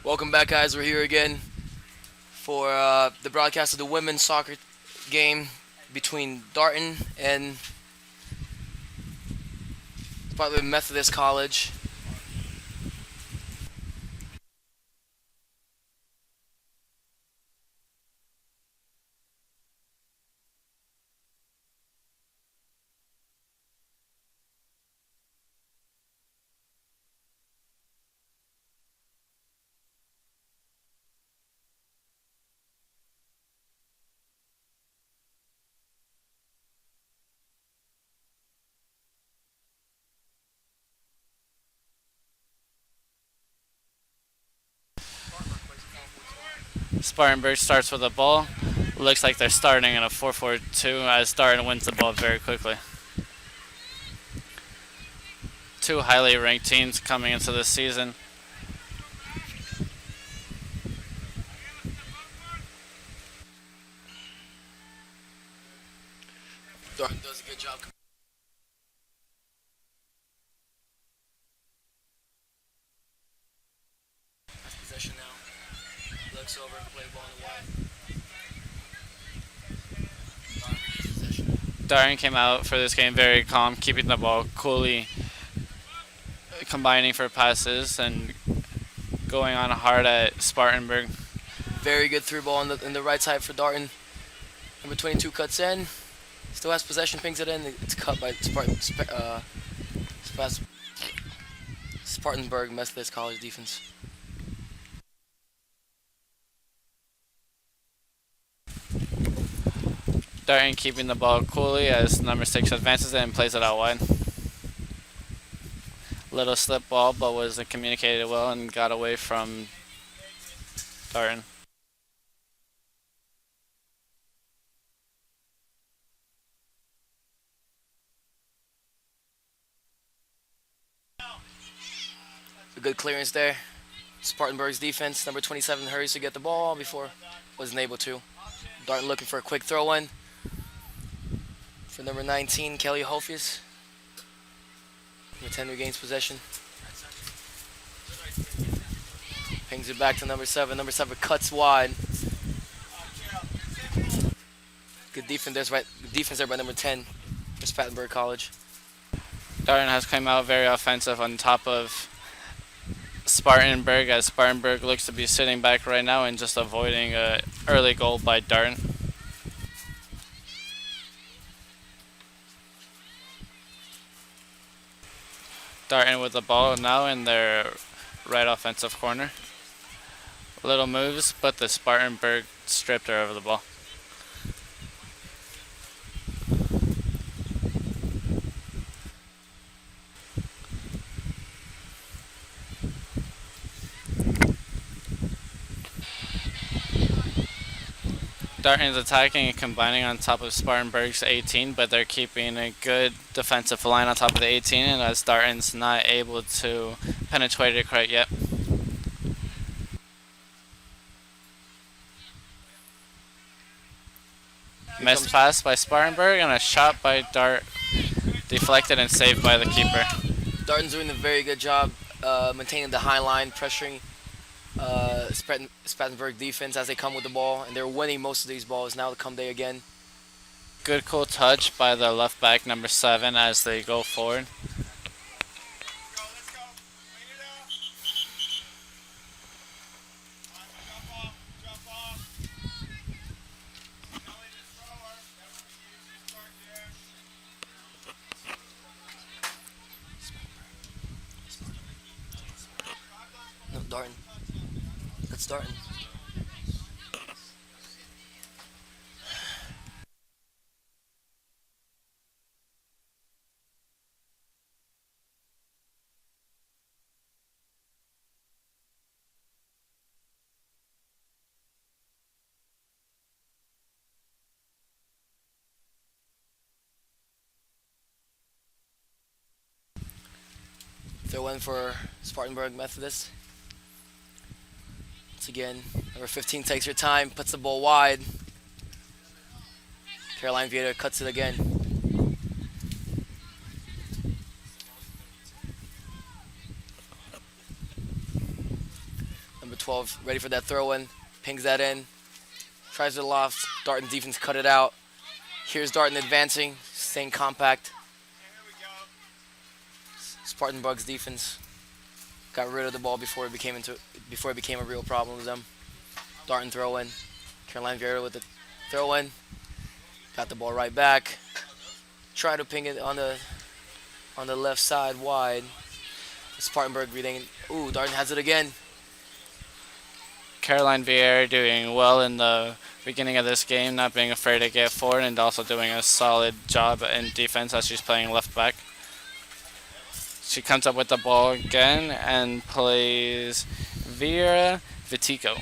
Welcome back, guys. We're here again for the broadcast of the women's soccer game between Darton and Spartanburg Methodist College. Spartanburg starts with the ball. Looks like they're starting in a 4-4-2 as Darton wins the ball very quickly. Two highly ranked teams coming into this season. Darton does a good job. Possession now. Looks over, play ball in the wide. Darton came out for this game very calm, keeping the ball coolly, combining for passes and going on hard at Spartanburg. Very good through ball in the right side for Darton. Number 22 cuts in. Still has possession, pings it in. It's cut by Spartanburg Methodist College defense. Darton keeping the ball coolly as number 6 advances it and plays it out wide. Little slip ball, but was communicated well and got away from Darton. A good clearance there. Spartanburg's defense, number 27, hurries to get the ball before wasn't able to. Darton looking for a quick throw-in for number 19, Kelly Hofius. Number 10 regains possession. Pings it back to number 7. Number 7 cuts wide. Good defense there by number 10 for Spartanburg College. Darton has come out very offensive on top of Spartanburg, as Spartanburg looks to be sitting back right now and just avoiding an early goal by Darton. Darton with the ball now in their right offensive corner. Little moves, but the Spartanburg stripped her over the ball. Darton's attacking and combining on top of Spartanburg's 18, but they're keeping a good defensive line on top of the 18, and as Darton's not able to penetrate it quite yet. Missed pass by Spartanburg and a shot by Dart, deflected and saved by the keeper. Darton's doing a very good job maintaining the high line, pressuring Spartanburg defense as they come with the ball, and they're winning most of these balls. Now come they again. Good cool touch by the left back number 7 as they go forward. No, Darton. That's Darton. Throw in for Spartanburg Methodist. Once again, number 15 takes her time, puts the ball wide. Caroline Vieta cuts it again. Number 12 ready for that throw in. Pings that in. Tries to loft. Darton defense cut it out. Here's Darton advancing, staying compact. Spartanburg's defense got rid of the ball before it became a real problem with them. Darton throw in. Caroline Vieira with the throw in. Got the ball right back. Try to ping it on the left side wide. Spartanburg reading. Ooh, Darton has it again. Caroline Vieira doing well in the beginning of this game, not being afraid to get forward and also doing a solid job in defense as she's playing left back. She comes up with the ball again and plays Vieira Vitico.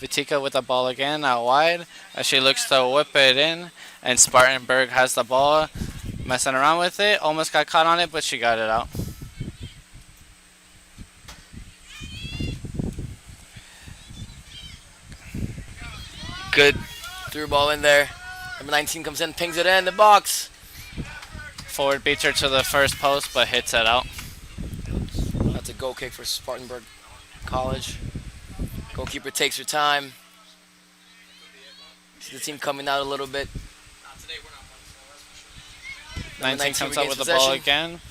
Vitika with the ball again out wide as she looks to whip it in, and Spartanburg has the ball, messing around with it, almost got caught on it, but she got it out. Good through ball in there. Number 19 comes in, pings it in the box. Forward beats her to the first post, but hits it out. That's a goal kick for Spartanburg College. Goalkeeper takes her time. See the team coming out a little bit. 19 comes up with the ball again.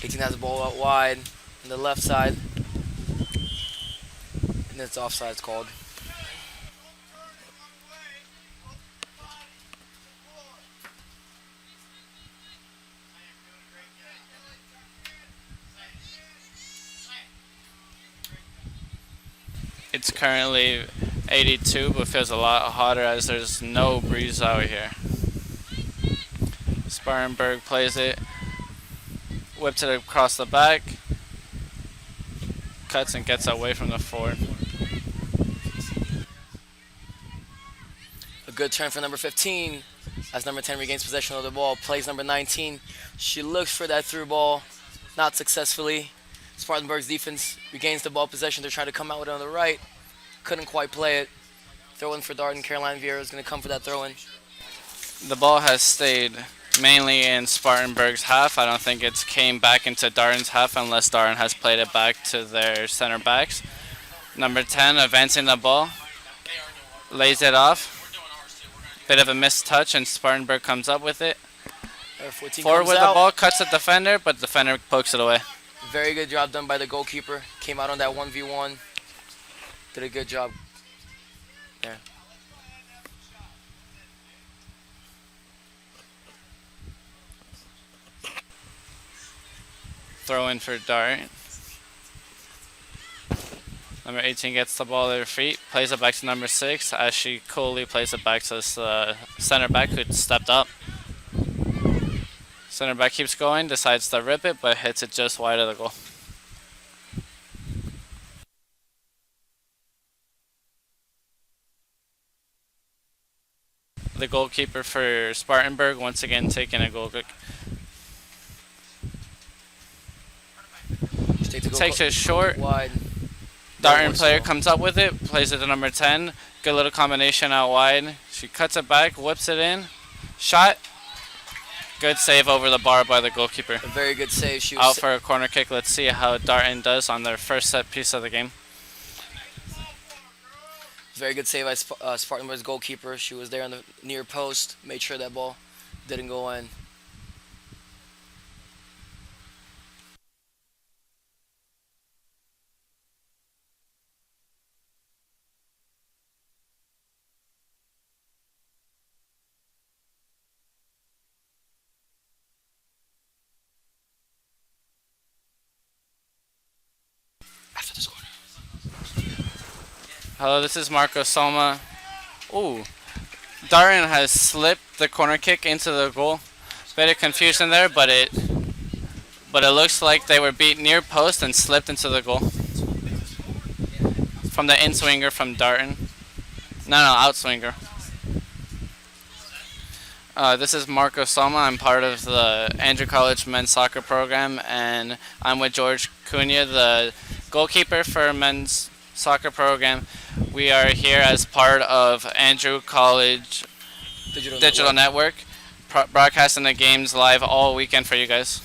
18 has the ball out wide on the left side. And it's offside, it's called. It's currently 82, but feels a lot hotter as there's no breeze out here. Spartanburg plays it, whips it across the back, cuts and gets away from the forward. A good turn for number 15 as number 10 regains possession of the ball, plays number 19. She looks for that through ball, not successfully. Spartanburg's defense regains the ball possession. They're trying to come out with it on the right. Couldn't quite play it. Throw in for Darton. Caroline Vieira is going to come for that throw in. The ball has stayed mainly in Spartanburg's half. I don't think it's came back into Darton's half unless Darton has played it back to their center backs. Number 10 advancing the ball, lays it off. Bit of a missed touch and Spartanburg comes up with it. Forward with the ball, cuts the defender, but the defender pokes it away. Very good job done by the goalkeeper. Came out on that 1v1. Did a good job there. Throw in for Darton. Number 18 gets the ball at her feet, plays it back to number 6 as she coolly plays it back to the center back who stepped up. Center back keeps going, decides to rip it, but hits it just wide of the goal. The goalkeeper for Spartanburg once again taking a goal kick. Takes it short. Wide. Darton player comes up with it, plays it to number 10. Good little combination out wide. She cuts it back, whips it in. Shot. Good save over the bar by the goalkeeper. A very good save. She was out for a corner kick. Let's see how Darton does on their first set piece of the game. Very good save by Spartanburg's goalkeeper. She was there on the near post, made sure that ball didn't go in. After this corner. Hello, this is Marco Soma. Ooh, Darton has slipped the corner kick into the goal. Bit of confusion there, but it looks like they were beat near post and slipped into the goal. From the in-swinger from Darton. No, out-swinger. This is Marco Soma. I'm part of the Andrew College men's soccer program, and I'm with George Cunha, the goalkeeper for men's soccer program. We are here as part of Andrew College Digital Network, broadcasting the games live all weekend for you guys.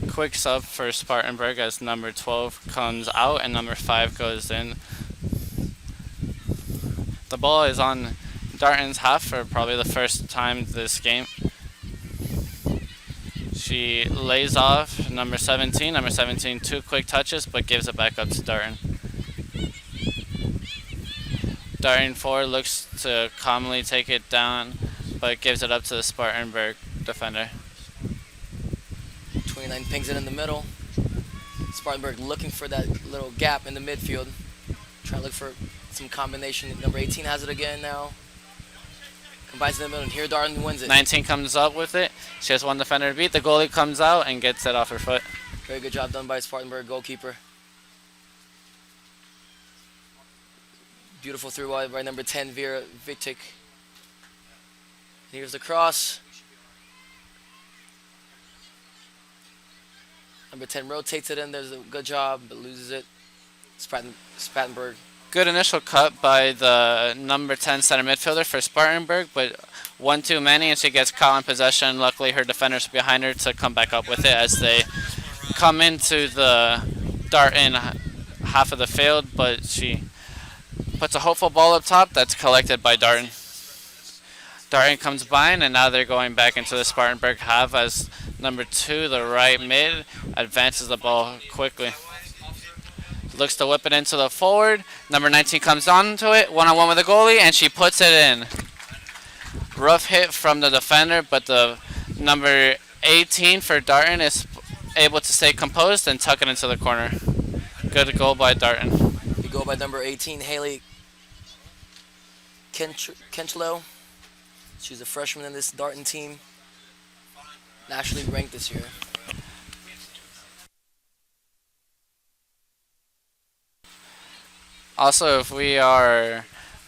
Quick sub for Spartanburg as number 12 comes out and number 5 goes in. The ball is on Darton's half for probably the first time this game. She lays off number 17. Number 17, 2 quick touches, but gives it back up to Darton. Darton 4 looks to calmly take it down, but gives it up to the Spartanburg defender. 29 pings it in the middle. Spartanburg looking for that little gap in the midfield. Trying to look for some combination. Number 18 has it again now. Combines in the middle, and here Darton wins it. 19 comes up with it. She has one defender to beat. The goalie comes out and gets it off her foot. Very good job done by Spartanburg goalkeeper. Beautiful through by number 10, Vera Vitic. Here's the cross. Number 10 rotates it in. There's a good job, but loses it. Spartanburg. Good initial cut by the number 10 center midfielder for Spartanburg, but one too many, and she gets caught in possession. Luckily, her defenders behind her to come back up with it as they come into the Darton half of the field, but she puts a hopeful ball up top that's collected by Darton. Darton comes by, and now they're going back into the Spartanburg half as number 2, the right mid, advances the ball quickly. Looks to whip it into the forward. Number 19 comes on to it, one-on-one with the goalie, and she puts it in. Rough hit from the defender, but the number 18 for Darton is able to stay composed and tuck it into the corner. Good goal by Darton. Good goal by number 18, Haley Kenchlow. She's a freshman in this Darton team. Nationally ranked this year. Also, if we are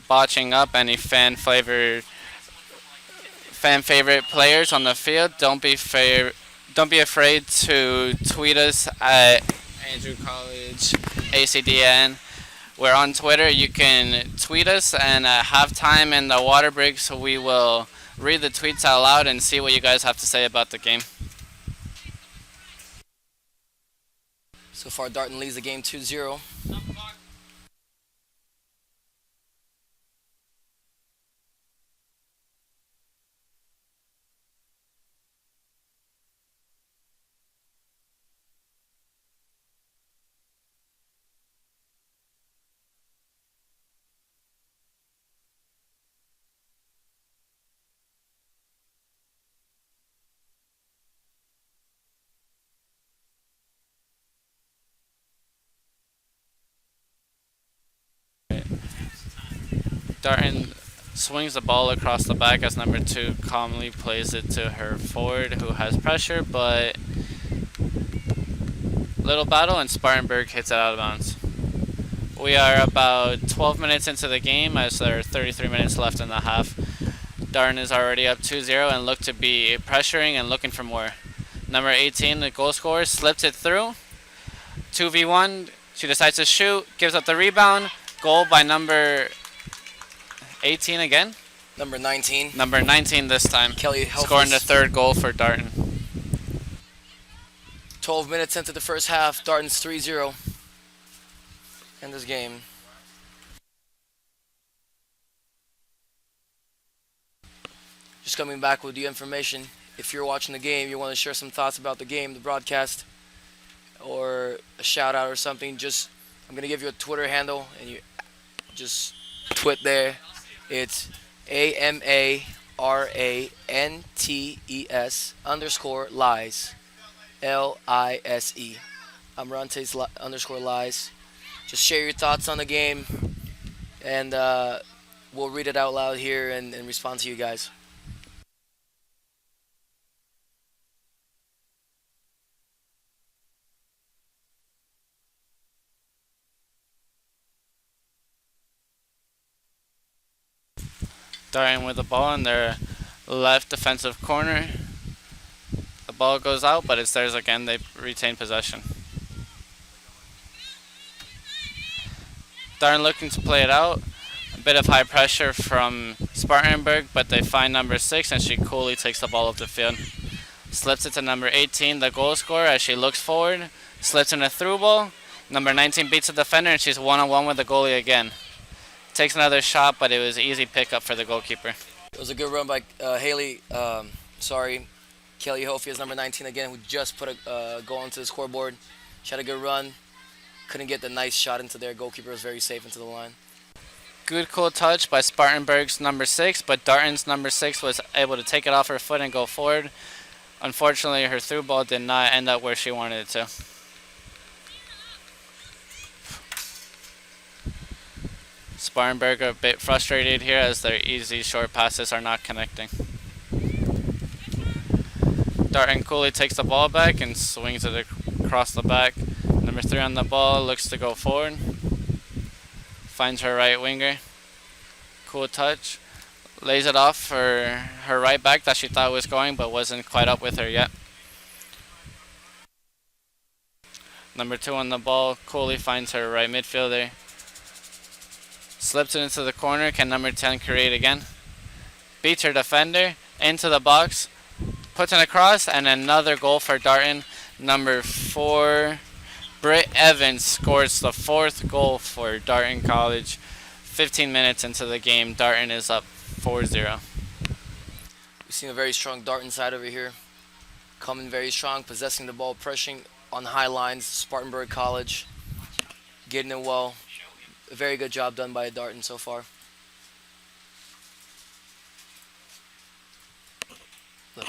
botching up any fan favorite players on the field, don't be afraid to tweet us at Andrew College ACDN. We're on Twitter. You can tweet us, and at halftime in the water breaks, we will read the tweets out loud and see what you guys have to say about the game. So far, Darton leads the game 2-0. Darton swings the ball across the back as number 2 calmly plays it to her forward who has pressure, but little battle and Spartanburg hits it out of bounds. We are about 12 minutes into the game as there are 33 minutes left in the half. Darton is already up 2-0 and look to be pressuring and looking for more. Number 18, the goal scorer, slips it through. 2v1, she decides to shoot, gives up the rebound. Goal by number 18 again. Number 19. Number 19 this time. Kelly Helfus. Scoring the 3rd goal for Darton. 12 minutes into the first half. Darton's 3-0 in this game. Just coming back with the information. If you're watching the game, you want to share some thoughts about the game, the broadcast, or a shout out or something, just I'm going to give you a Twitter handle and you just twit there. It's AMARANTES_lies. LISE. Amarantes _lies. Just share your thoughts on the game and we'll read it out loud here and respond to you guys. Darton with the ball in their left defensive corner. The ball goes out, but it's theirs again. They retain possession. Darton looking to play it out. A bit of high pressure from Spartanburg, but they find number 6, and she coolly takes the ball up the field. Slips it to number 18, the goal scorer, as she looks forward. Slips in a through ball. Number 19 beats the defender, and she's one-on-one with the goalie again. Takes another shot, but it was an easy pickup for the goalkeeper. It was a good run by Kelly Hofias, number 19 again, who just put a goal into the scoreboard. She had a good run. Couldn't get the nice shot into there. Goalkeeper was very safe into the line. Good cool touch by Spartanburg's number 6, but Darton's number 6 was able to take it off her foot and go forward. Unfortunately, her through ball did not end up where she wanted it to. Spartanburg are a bit frustrated here as their easy short passes are not connecting. Darton coolly takes the ball back and swings it across the back. Number 3 on the ball looks to go forward. Finds her right winger. Cool touch. Lays it off for her right back that she thought was going but wasn't quite up with her yet. Number 2 on the ball coolly finds her right midfielder. Slips it into the corner. Can number 10 create again? Beats her defender into the box. Puts in a cross, and another goal for Darton. Number 4, Britt Evans scores the 4th goal for Darton College. 15 minutes into the game, Darton is up 4-0. We've seen a very strong Darton side over here. Coming very strong, possessing the ball, pressuring on the high lines. Spartanburg College getting it well. A very good job done by Darton so far. Look.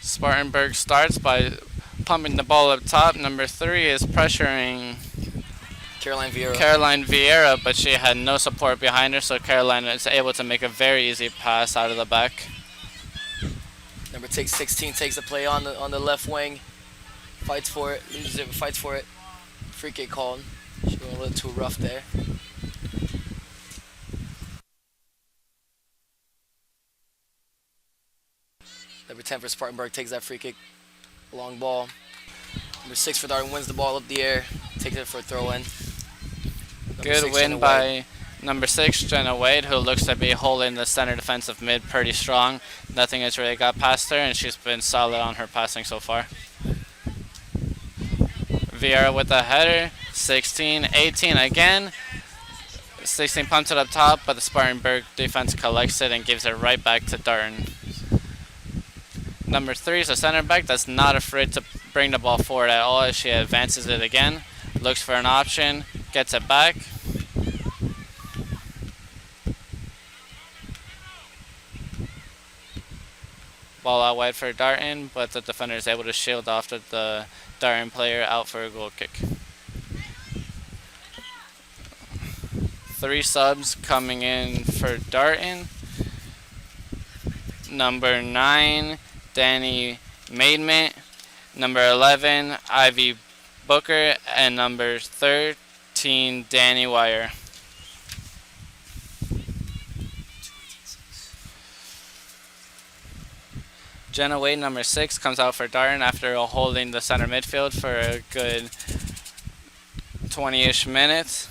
Spartanburg starts by pumping the ball up top. Number 3 is pressuring Caroline Vieira, but she had no support behind her, so Caroline is able to make a very easy pass out of the back. Number 16 takes the play on the left wing, fights for it, loses it, fights for it. Free kick called. She went a little too rough there. Number 10 for Spartanburg takes that free kick. Long ball. Number 6 for Darton wins the ball up the air. Takes it for a throw-in. Good win by number 6, Jenna Wade, who looks to be holding the center defensive mid pretty strong. Nothing has really got past her, and she's been solid on her passing so far. Vieira with the header. 16, 18 again. 16 pumps it up top, but the Spartanburg defense collects it and gives it right back to Darton. Number 3 is a center back that's not afraid to bring the ball forward at all as she advances it again. Looks for an option, gets it back. Ball out wide for Darton, but the defender is able to shield off the Darton player out for a goal kick. 3 subs coming in for Darton. Number 9, Danny Maidment. Number 11, Ivy Booker. And number 13, Danny Wire. Jenna Wade, number 6, comes out for Darton after holding the center midfield for a good 20-ish minutes.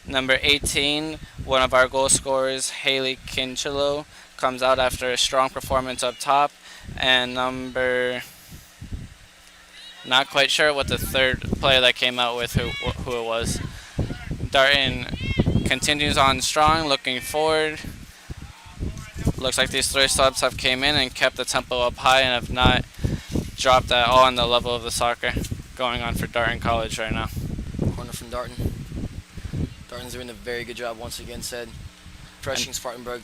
Number 18, one of our goal scorers, Haley Kinchelo, comes out after a strong performance up top. And number, not quite sure what the third player that came out with, who it was. Darton continues on strong, looking forward. Looks like these 3 subs have came in and kept the tempo up high and have not dropped at all on the level of the soccer. going on for Darton College right now. Corner from Darton. Darton's doing a very good job once again, pressuring Spartanburg,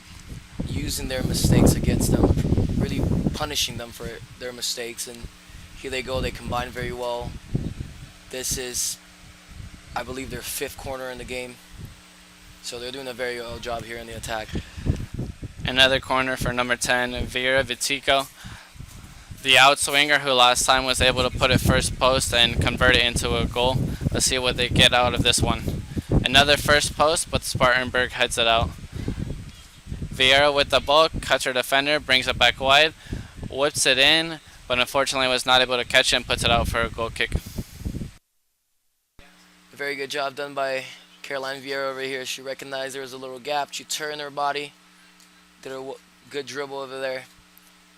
using their mistakes against them, really punishing them for their mistakes, and here they go, they combine very well. This is, I believe, their 5th corner in the game, so they're doing a very well job here in the attack. Another corner for number 10, Vieira Vitico, the outswinger who last time was able to put it first post and convert it into a goal. Let's see what they get out of this one. Another first post, but Spartanburg heads it out. Vieira with the ball, cuts her defender, brings it back wide, whips it in, but unfortunately was not able to catch it and puts it out for a goal kick. A very good job done by Caroline Vieira over here. She recognized there was a little gap. She turned her body, did a good dribble over there.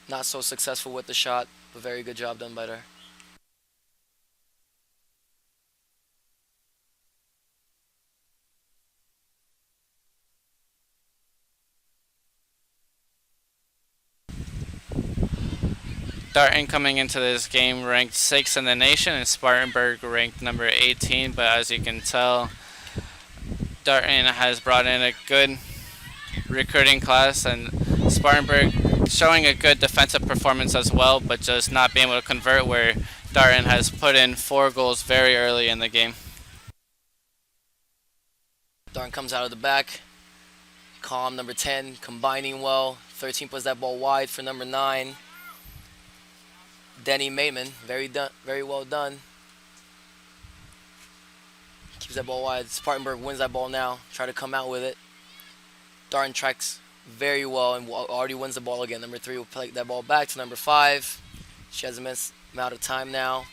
Not so successful with the shot, but very good job done by her. Darton coming into this game ranked 6th in the nation and Spartanburg ranked number 18, but as you can tell, Darton has brought in a good recruiting class and Spartanburg showing a good defensive performance as well, but just not being able to convert, where Darton has put in 4 goals very early in the game. Darton comes out of the back, calm, number 10, combining well. 13 puts that ball wide for number 9. Denny Mayman, very well done. Keeps that ball wide. Spartanburg wins that ball now. Try to come out with it. Darton tracks very well and already wins the ball again. Number 3 will play that ball back to number 5. She has a immense amount of time now.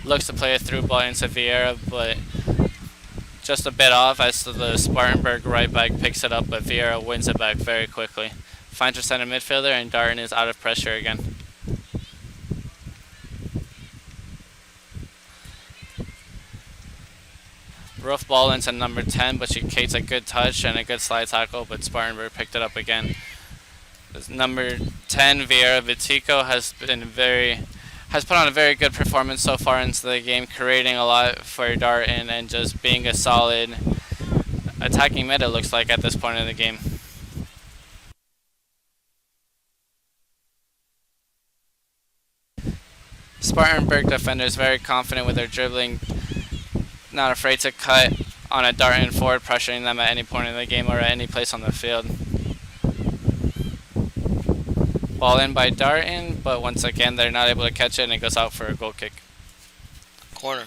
Looks to play a through ball into Vieira, but just a bit off as the Spartanburg right back picks it up, but Vieira wins it back very quickly. Finds her center midfielder, and Darton is out of pressure again. Rough ball into number 10, but she takes a good touch and a good slide tackle, but Spartanburg picked it up again. This number 10, Vieira Vitico, has put on a very good performance so far into the game, creating a lot for Darton and just being a solid attacking mid, it looks like, at this point in the game. Spartanburg defenders very confident with their dribbling, not afraid to cut on a Darton forward, pressuring them at any point in the game or at any place on the field. Ball in by Darton, but once again they're not able to catch it and it goes out for a goal kick. Corner.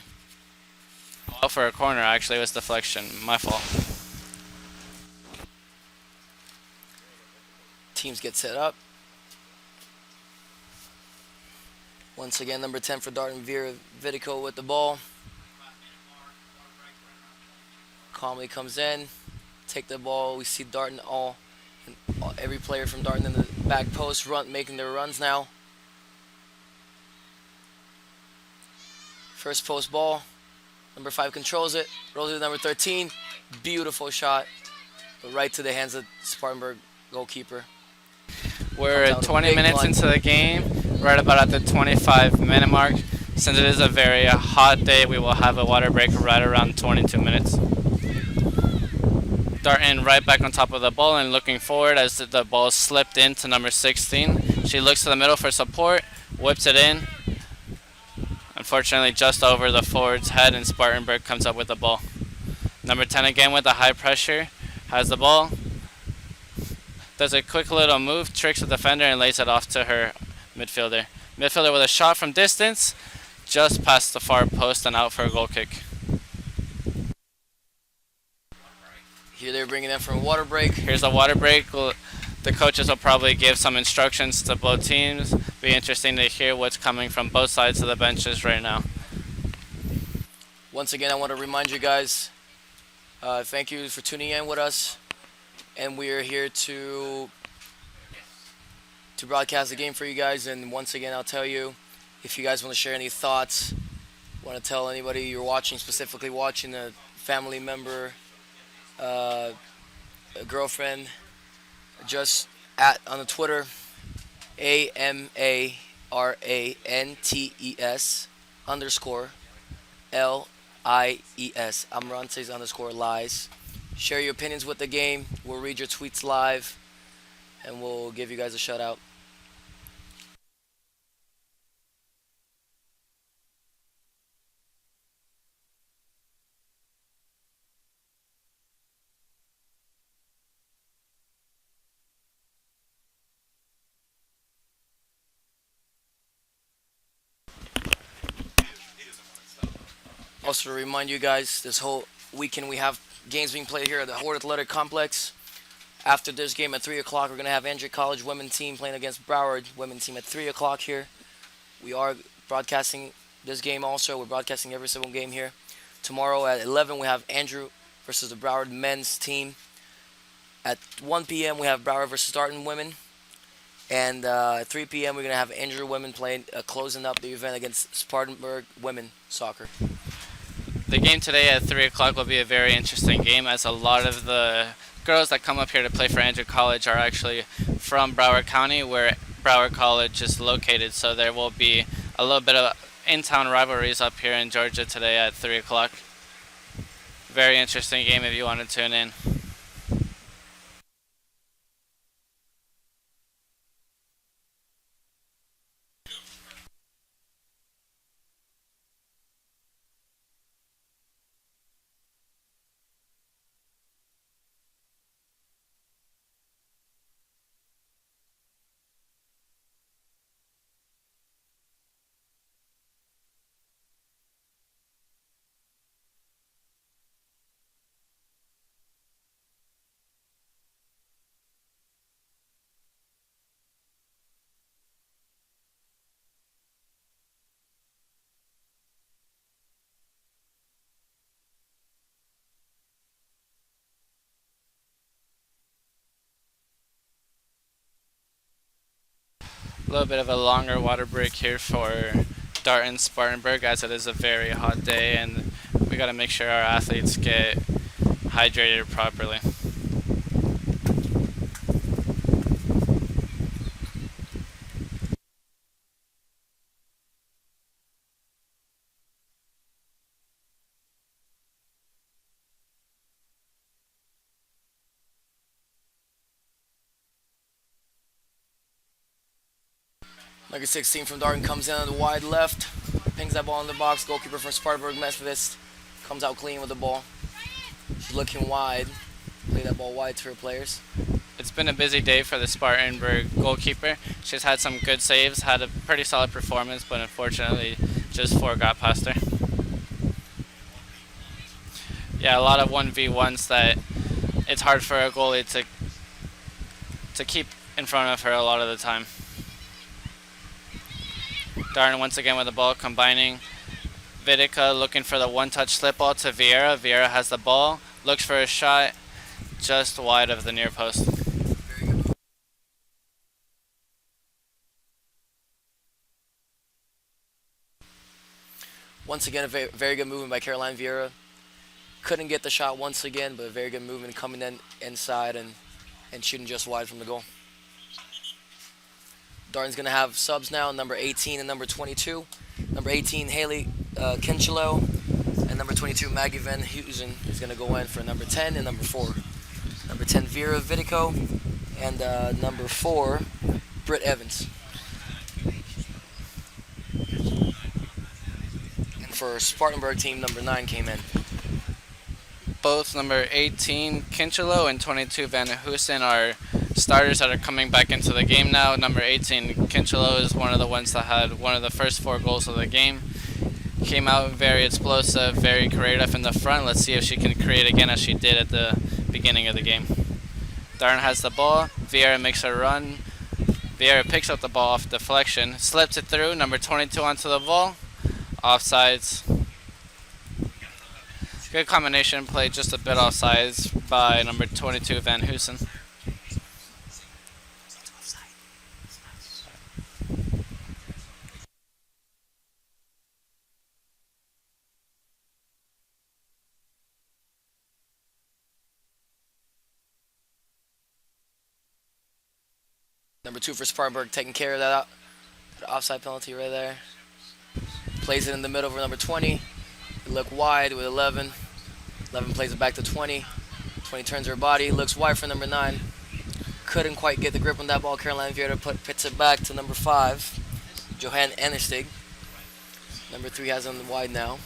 Out for a corner, actually, it was deflection. My fault. Teams get set up. Once again, number 10 for Darton, Vieira Vitico with the ball. Calmly comes in, take the ball. We see Darton every player from Darton in the back post making their runs now. First post ball. Number 5 controls it. Rolls it to number 13. Beautiful shot. But right to the hands of Spartanburg goalkeeper. We're 20 minutes into the game, right about at the 25-minute mark. Since it is a very hot day, we will have a water break right around 22 minutes. Darton right back on top of the ball and looking forward as the ball slipped into number 16. She looks to the middle for support, whips it in. Unfortunately, just over the forward's head, and Spartanburg comes up with the ball. Number 10 again with the high pressure, has the ball. Does a quick little move, tricks the defender, and lays it off to her midfielder. Midfielder with a shot from distance, just past the far post and out for a goal kick. Here they're bringing in for a water break. Here's a water break. The coaches will probably give some instructions to both teams. Be interesting to hear what's coming from both sides of the benches right now. Once again, I want to remind you guys, thank you for tuning in with us. And we are here to broadcast the game for you guys. And once again, I'll tell you, if you guys want to share any thoughts, want to tell anybody you're watching, specifically watching, a family member, a girlfriend, just on the Twitter, AMA RANTES underscore LIES. Amarantes underscore lies. Share your opinions with the game. We'll read your tweets live and we'll give you guys a shout out. Also to remind you guys, this whole weekend we have games being played here at the Hord Athletic Complex. After this game at 3 o'clock, we're going to have Andrew College women's team playing against Broward women's team at 3 o'clock here. We are broadcasting this game also. We're broadcasting every single game here. Tomorrow at 11, we have Andrew versus the Broward men's team. At 1 p.m., we have Broward versus Darton women. And at 3 p.m., we're going to have Andrew women playing, closing up the event against Spartanburg women soccer. The game today at 3 o'clock will be a very interesting game, as a lot of the girls that come up here to play for Andrew College are actually from Broward County, where Broward College is located. So there will be a little bit of in-town rivalries up here in Georgia today at 3 o'clock. Very interesting game if you want to tune in. A little bit of a longer water break here for Darton Spartanburg, as it is a very hot day and we got to make sure our athletes get hydrated properly. Number 16 from Darton comes in on the wide left, pings that ball in the box. Goalkeeper from Spartanburg Methodist comes out clean with the ball. She's looking wide. Play that ball wide to her players. It's been a busy day for the Spartanburg goalkeeper. She's had some good saves, had a pretty solid performance, but unfortunately just 4 got past her. Yeah, a lot of 1v1s that it's hard for a goalie to keep in front of her a lot of the time. Darton once again with the ball, combining. Vidica looking for the one-touch slip ball to Vieira. Vieira has the ball, looks for a shot, just wide of the near post. Once again, a very good movement by Caroline Vieira. Couldn't get the shot once again, but a very good movement coming in inside and shooting just wide from the goal. Darton's going to have subs now, number 18 and number 22. Number 18, Haley Kinchelo, and number 22, Maggie Van Heusen is going to go in for number 10 and number 4. Number 10, Vera Vidico, and number 4, Britt Evans. And for Spartanburg team, number 9 came in. Both number 18, Kinchelo, and 22, Van Heusen are starters that are coming back into the game now. Number 18, Kinchelo, is one of the ones that had one of the first 4 goals of the game. Came out very explosive, very creative in the front. Let's see if she can create again as she did at the beginning of the game. Darton has the ball. Vieira makes a run. Vieira picks up the ball off deflection, slips it through. Number 22 onto the ball. Offsides. Good combination play, just a bit offsides by number 22, Van Heusen. Number 2 for Spartanburg taking care of that Offside penalty right there. Plays it in the middle for number 20. They look wide with 11. 11 plays it back to 20. 20 turns her body, looks wide for number 9. Couldn't quite get the grip on that ball. Caroline Vieira pits it back to number 5, Johann Anerstig. Number 3 has on the wide now.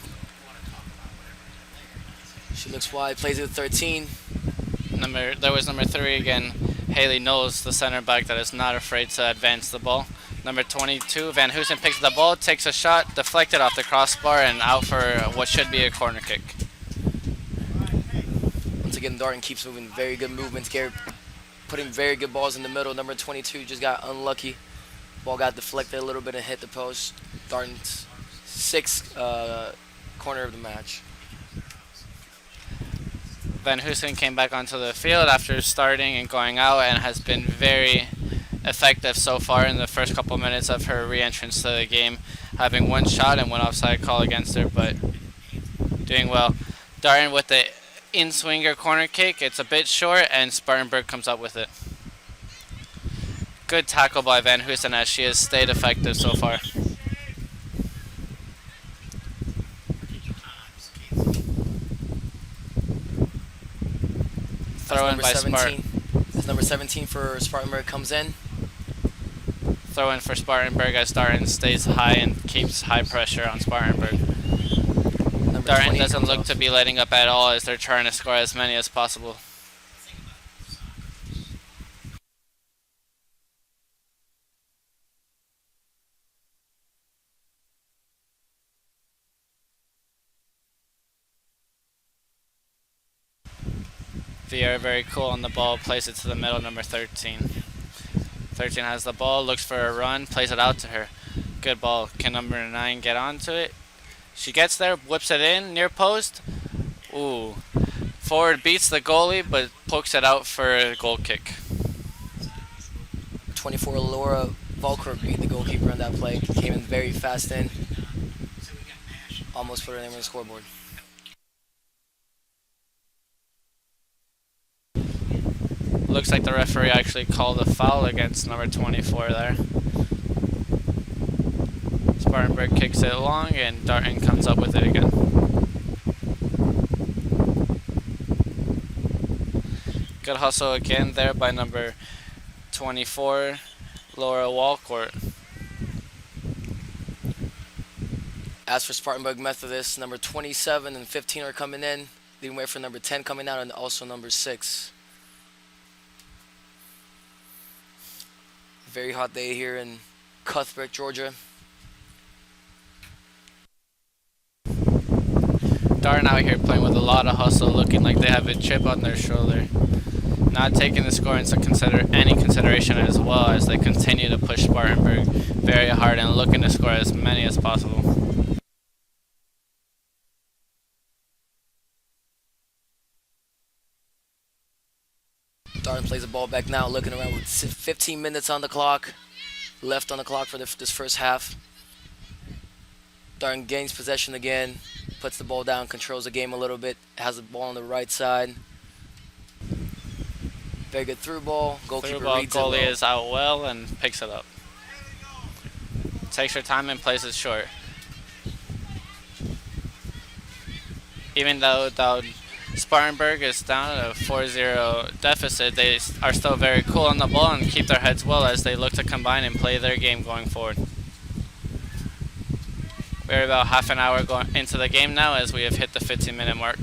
She looks wide, plays it with 13. There was number 3 again, Haley Knowles, the center back that is not afraid to advance the ball. Number 22, Van Hoosen picks the ball, takes a shot, deflected off the crossbar, and out for what should be a corner kick. Once again, Darton keeps moving. Very good movements. Gary putting very good balls in the middle. Number 22 just got unlucky. Ball got deflected a little bit and hit the post. Darton's 6th corner of the match. Van Hoosen came back onto the field after starting and going out and has been very effective so far in the first couple minutes of her re-entrance to the game, having 1 shot and 1 offside call against her, but doing well. Darton with the in-swinger corner kick. It's a bit short, and Spartanburg comes up with it. Good tackle by Van Hoosen as she has stayed effective so far. Throw in by Spartan. As number 17 for Spartanburg comes in. Throw in for Spartanburg as Darton stays high and keeps high pressure on Spartanburg. Darton doesn't look to be letting up at all as they're trying to score as many as possible. Vieira very cool on the ball, plays it to the middle, number 13. 13 has the ball, looks for a run, plays it out to her. Good ball. Can number 9 get onto it? She gets there, whips it in, near post. Ooh. Forward beats the goalie, but pokes it out for a goal kick. 24 Laura Valkor beat the goalkeeper on that play. Came in very fast in. Almost put her name on the scoreboard. Looks like the referee actually called a foul against number 24 there. Spartanburg kicks it long and Darton comes up with it again. Good hustle again there by number 24, Laura Walcourt. As for Spartanburg Methodist, number 27 and 15 are coming in. Leading way for number 10 coming out and also number 6. Very hot day here in Cuthbert, Georgia. Darton out here playing with a lot of hustle, looking like they have a chip on their shoulder. Not taking the score into any consideration as well as they continue to push Spartanburg very hard and looking to score as many as possible. Darton plays the ball back now, looking around with 15 minutes on the clock. Left on the clock for this first half. Darton gains possession again, puts the ball down, controls the game a little bit, has the ball on the right side. Very good through ball. Goalkeeper Through ball, reads it goalie well. is out well and picks it up. Takes her time and plays it short. Even though Spartanburg is down at a 4-0 deficit, they are still very cool on the ball and keep their heads well as they look to combine and play their game going forward. We're about half an hour going into the game now as we have hit the 15-minute mark.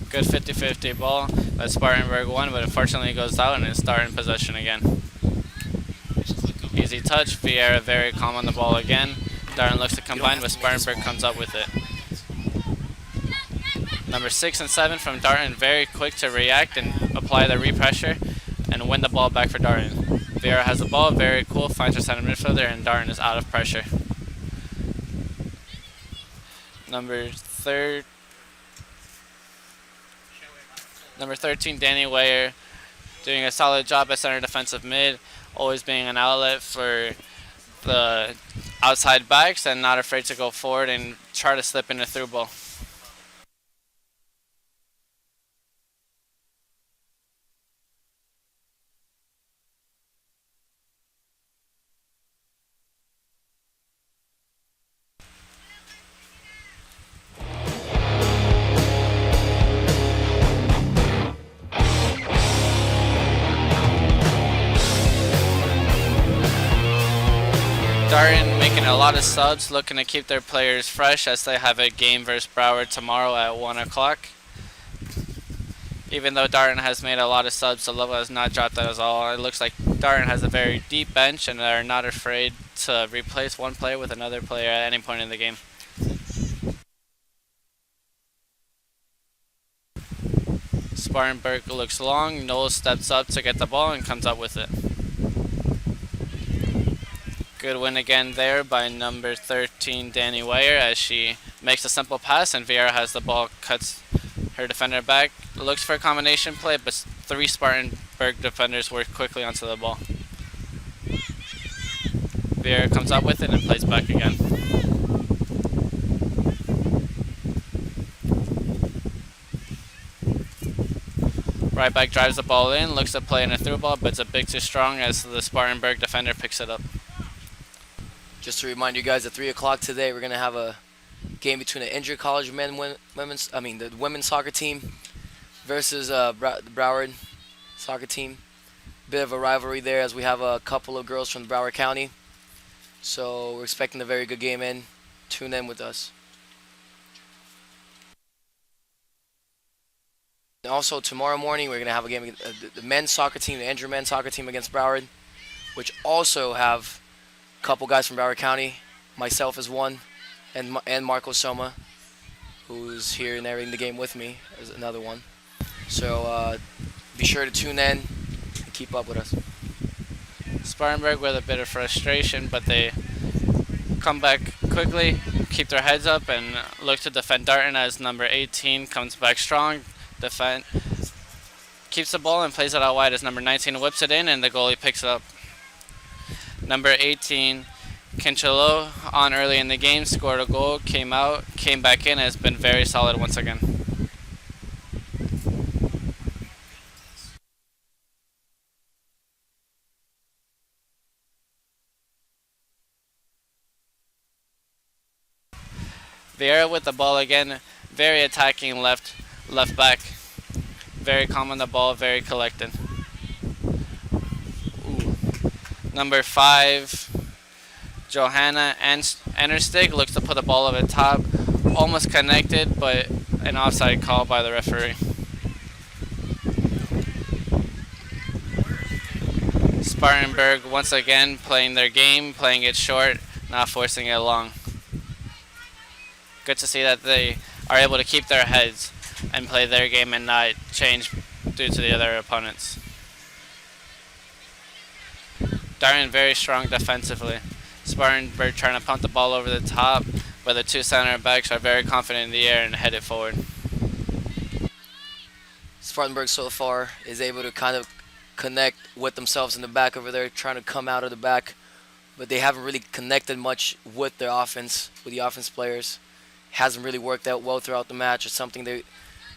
Good 50-50 ball that Spartanburg won, but unfortunately goes out and is Darton in possession again. Easy touch, Vieira very calm on the ball again. Darton looks to combine, but Spartanburg comes up with it. Number 6 and 7 from Darton very quick to react and apply the repressure and win the ball back for Darton. Vieira has the ball, very cool, finds her center midfielder, and Darton is out of pressure. Number 13, Danny Weyer, doing a solid job at center defensive mid, always being an outlet for the outside backs and not afraid to go forward and try to slip in a through ball. Darton making a lot of subs, looking to keep their players fresh as they have a game versus Broward tomorrow at 1 o'clock. Even though Darton has made a lot of subs, the level has not dropped at all. It looks like Darton has a very deep bench and they're not afraid to replace one player with another player at any point in the game. Spartanburg looks long, Noel steps up to get the ball and comes up with it. Good win again there by number 13, Danny Weyer, as she makes a simple pass and Vieira has the ball, cuts her defender back, looks for a combination play, but 3 Spartanburg defenders work quickly onto the ball. Vieira comes up with it and plays back again. Right back drives the ball in, looks to play in a through ball, but it's a bit too strong as the Spartanburg defender picks it up. Just to remind you guys, at 3 o'clock today, we're gonna have a game between the Injured College the women's soccer team versus the Broward soccer team. Bit of a rivalry there, as we have a couple of girls from Broward County. So we're expecting a very good game in. Tune in with us. And also tomorrow morning, we're gonna have a game against the men's soccer team, the Injured men's soccer team against Broward, which also have a couple guys from Broward County. Myself is one, and Marco Soma, who's here narrating the game with me, is another one. So be sure to tune in and keep up with us. Spartanburg with a bit of frustration, but they come back quickly, keep their heads up, and look to defend Darton as number 18 comes back strong. Keeps the ball and plays it out wide as number 19 whips it in and the goalie picks it up. Number 18, Kinchelo, on early in the game, scored a goal, came back in, and has been very solid once again. Vieira with the ball again, very attacking left back. Very calm on the ball, very collected. Ooh. Number 5, Johanna Enerstig looks to put the ball over the top. Almost connected, but an offside call by the referee. Spartanburg once again playing their game, playing it short, not forcing it long. Good to see that they are able to keep their heads and play their game and not change due to the other opponents. Darton very strong defensively. Spartanburg trying to pump the ball over the top, but the 2 center backs are very confident in the air and headed forward. Spartanburg so far is able to kind of connect with themselves in the back over there, trying to come out of the back, but they haven't really connected much with their offense, with the offense players. Hasn't really worked out well throughout the match. It's something they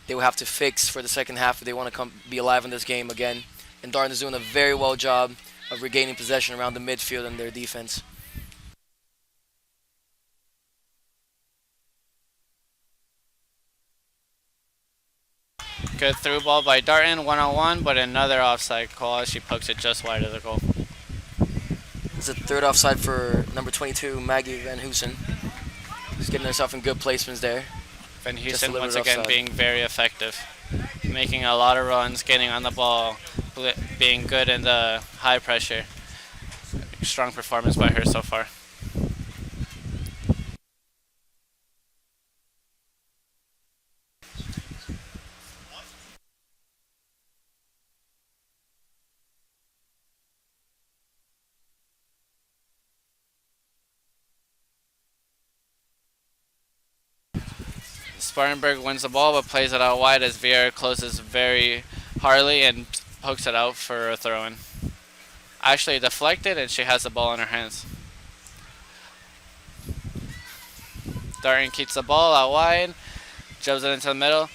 will have to fix for the second half if they want to be alive in this game again. And Darton is doing a very well job of regaining possession around the midfield and their defense. Good through ball by Darton, 1-on-1, but another offside call as she pokes it just wide of the goal. It's a third offside for number 22, Maggie Van Hoosen. She's getting herself in good placements there. Van Hoosen once again being very effective, making a lot of runs, getting on the ball, being good in the high pressure. Strong performance by her so far. Spartanburg wins the ball but plays it out wide as Vieira closes very hardly and pokes it out for a throw-in. Actually deflected and she has the ball in her hands. Darton keeps the ball out wide, jumps it into the middle,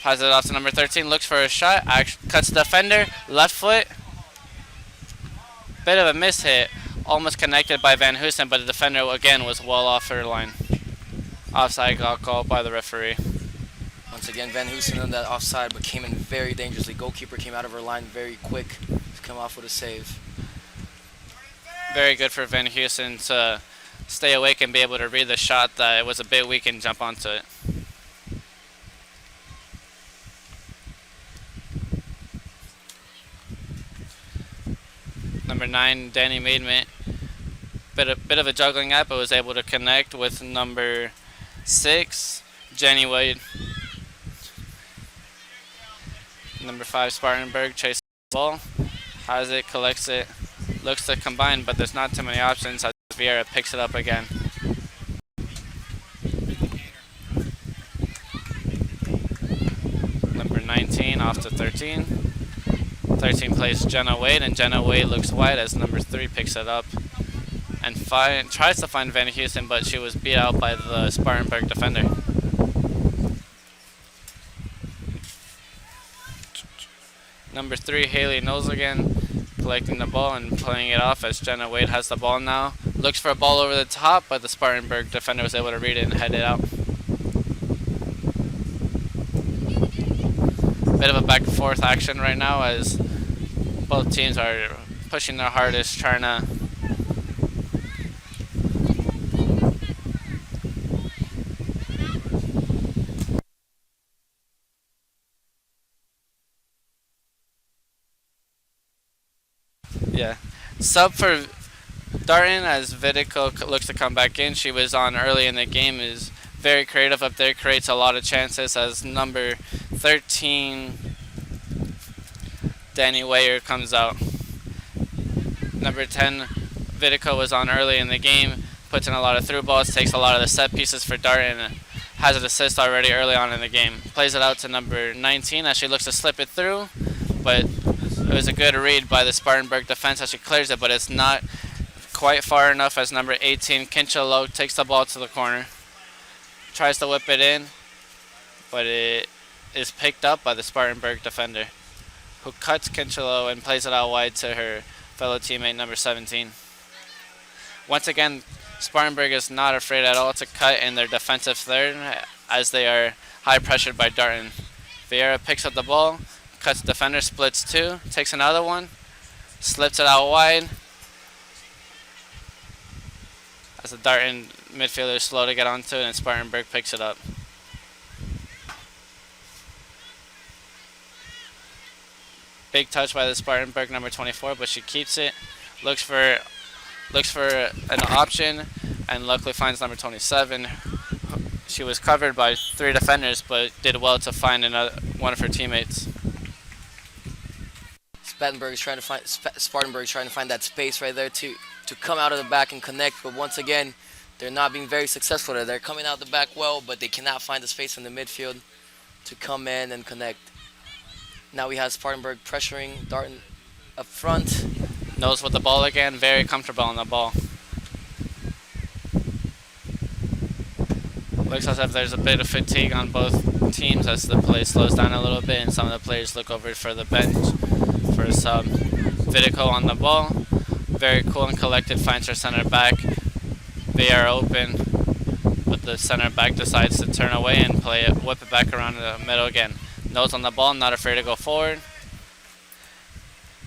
passes it off to number 13, looks for a shot, cuts the defender, left foot. Bit of a miss hit, almost connected by Van Hoosen, but the defender again was well off her line. Offside got called by the referee. Once again, Van Hoosen on that offside, but came in very dangerously. Goalkeeper came out of her line very quick to come off with a save. Very good for Van Houston to stay awake and be able to read the shot that it was a bit weak and jump onto it. Number 9, Danny Maidment. Bit of a juggling act, but was able to connect with number 6, Jenny Wade. Number 5, Spartanburg, chases the ball, has it, collects it, looks to combine, but there's not too many options as Vieira picks it up again. Number 19 off to 13. 13 plays Jenna Wade, and Jenna Wade looks wide as number 3 picks it up and tries to find Van Houston, but she was beat out by the Spartanburg defender. Number 3, Haley Knowles again, collecting the ball and playing it off as Jenna Wade has the ball now. Looks for a ball over the top, but the Spartanburg defender was able to read it and head it out. Bit of a back and forth action right now as both teams are pushing their hardest, trying to sub for Darton as Vidico looks to come back in. She was on early in the game, is very creative up there, creates a lot of chances as number 13, Danny Wayer, comes out. Number 10, Vidico was on early in the game, puts in a lot of through balls, takes a lot of the set pieces for Darton, has an assist already early on in the game. Plays it out to number 19 as she looks to slip it through, but it was a good read by the Spartanburg defense as she clears it, but it's not quite far enough as number 18, Kinchalo, takes the ball to the corner. Tries to whip it in, but it is picked up by the Spartanburg defender, who cuts Kinchalo and plays it out wide to her fellow teammate, number 17. Once again, Spartanburg is not afraid at all to cut in their defensive third as they are high pressured by Darton. Vieira picks up the ball, cuts defender, splits 2, takes another one, slips it out wide as the Darton midfielder is slow to get onto it, and Spartanburg picks it up. Big touch by the Spartanburg number 24, but she keeps it, looks for an option, and luckily finds number 27. She was covered by 3 defenders, but did well to find one of her teammates. Spartanburg's trying to find that space right there to come out of the back and connect, but once again, they're not being very successful there. They're coming out the back well, but they cannot find the space in the midfield to come in and connect. Now we have Spartanburg pressuring Darton up front. Knows with the ball again, very comfortable on the ball. Looks as if there's a bit of fatigue on both teams as the play slows down a little bit and some of the players look over for the bench for a sub. Vidico on the ball, very cool and collected, finds her center back. They are open, but the center back decides to turn away and whip it back around the middle again. Knows on the ball, not afraid to go forward.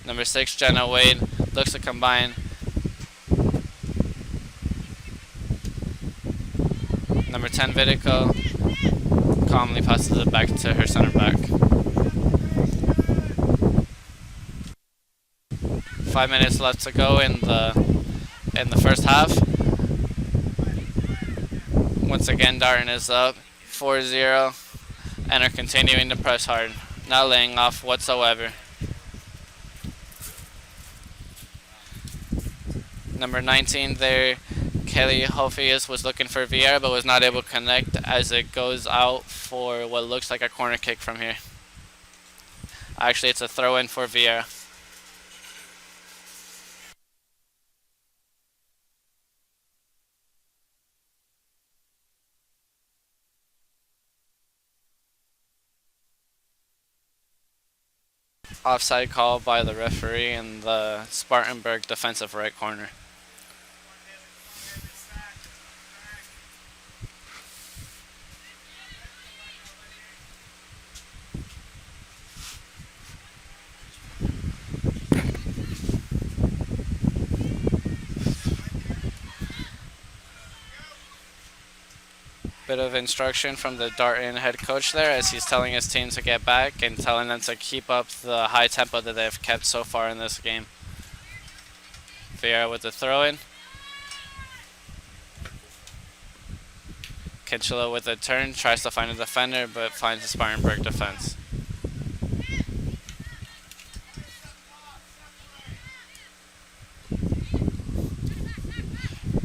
Number 6, Jenna Wade, looks to combine. Number 10, Vidico, calmly passes it back to her center back. 5 minutes left to go in the first half. Once again, Darton is up 4-0 and are continuing to press hard, not laying off whatsoever. Number 19 there, Kelly Hofius, was looking for Vieira but was not able to connect as it goes out for what looks like a corner kick from here. Actually, it's a throw in for Vieira. Offside call by the referee in the Spartanburg defensive right corner. Bit of instruction from the Darton head coach there as he's telling his team to get back and telling them to keep up the high tempo that they've kept so far in this game. Vieira with the throw-in. Kinchela with a turn, tries to find a defender, but finds the Spartanburg defense.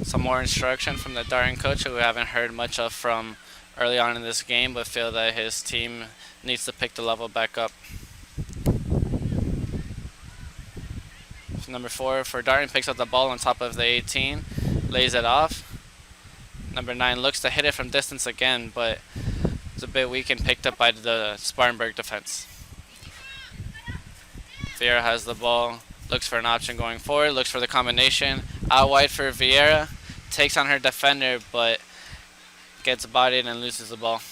Some more instruction from the Darton coach, who we haven't heard much of from early on in this game, but feel that his team needs to pick the level back up. Number 4 for Darton picks up the ball on top of the 18, lays it off. Number 9 looks to hit it from distance again, but it's a bit weak and picked up by the Spartanburg defense. Vieira has the ball, looks for an option going forward, looks for the combination. Out wide for Vieira, takes on her defender, but gets bodied and loses the ball.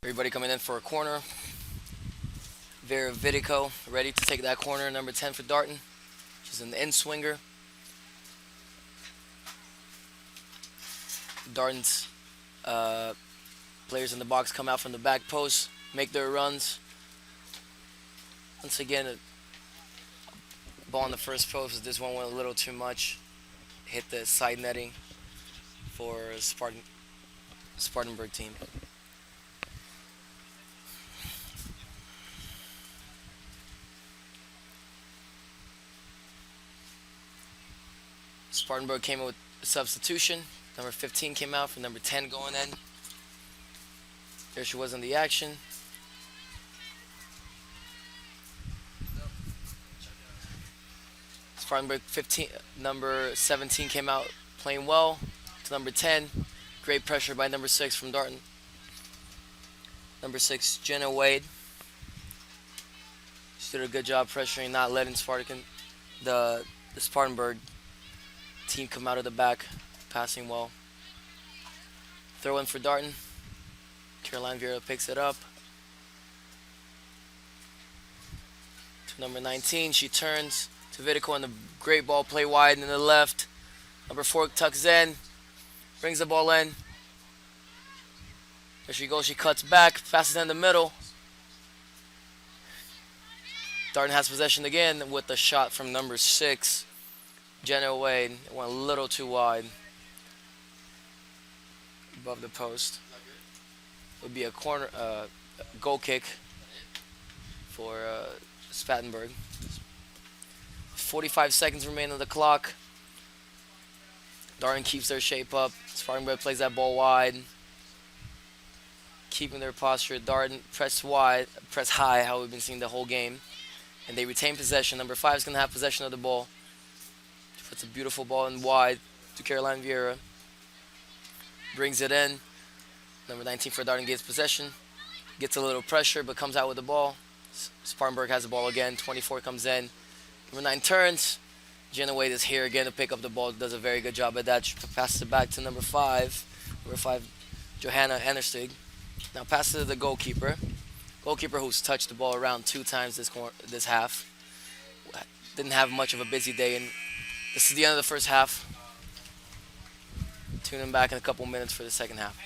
Everybody coming in for a corner. Vera Vidico ready to take that corner. Number 10 for Darton. She's an in-swinger. Darton's players in the box come out from the back post, make their runs. Once again, a ball on the first post. This one went a little too much. Hit the side netting for Spartanburg team. Spartanburg came in with a substitution. Number 15 came out for number 10 going in. There she was in the action. Spartanburg 15, number 17 came out playing well to number 10. Great pressure by number 6 from Darton. Number 6, Jenna Wade. She did a good job pressuring, not letting the Spartanburg team come out of the back, passing well. Throw in for Darton. Caroline Vieira picks it up. To number 19, she turns to Vidico and the great ball play wide in the left. Number 4 tucks in, brings the ball in. There she goes, she cuts back, passes in the middle. Darton has possession again with a shot from number 6, Jenna Wade. It went a little too wide above the post. It would be a corner goal kick for Spartanburg. 45 seconds remain on the clock. Darton keeps their shape up. Spartanburg plays that ball wide, keeping their posture. Darton press wide, press high, how we've been seeing the whole game, and they retain possession. Number 5 is going to have possession of the ball. Puts a beautiful ball in wide to Caroline Vieira. Brings it in. Number 19 for Darton gets possession. Gets a little pressure, but comes out with the ball. Spartanburg has the ball again. 24 comes in. Number 9 turns. Jenna Wade is here again to pick up the ball. Does a very good job at that. She passes it back to number 5. Number 5, Johanna Enerstig. Now passes it to the goalkeeper. Goalkeeper who's touched the ball around 2 times this half. Didn't have much of a busy day, and this is the end of the first half. Tune in back in a couple minutes for the second half.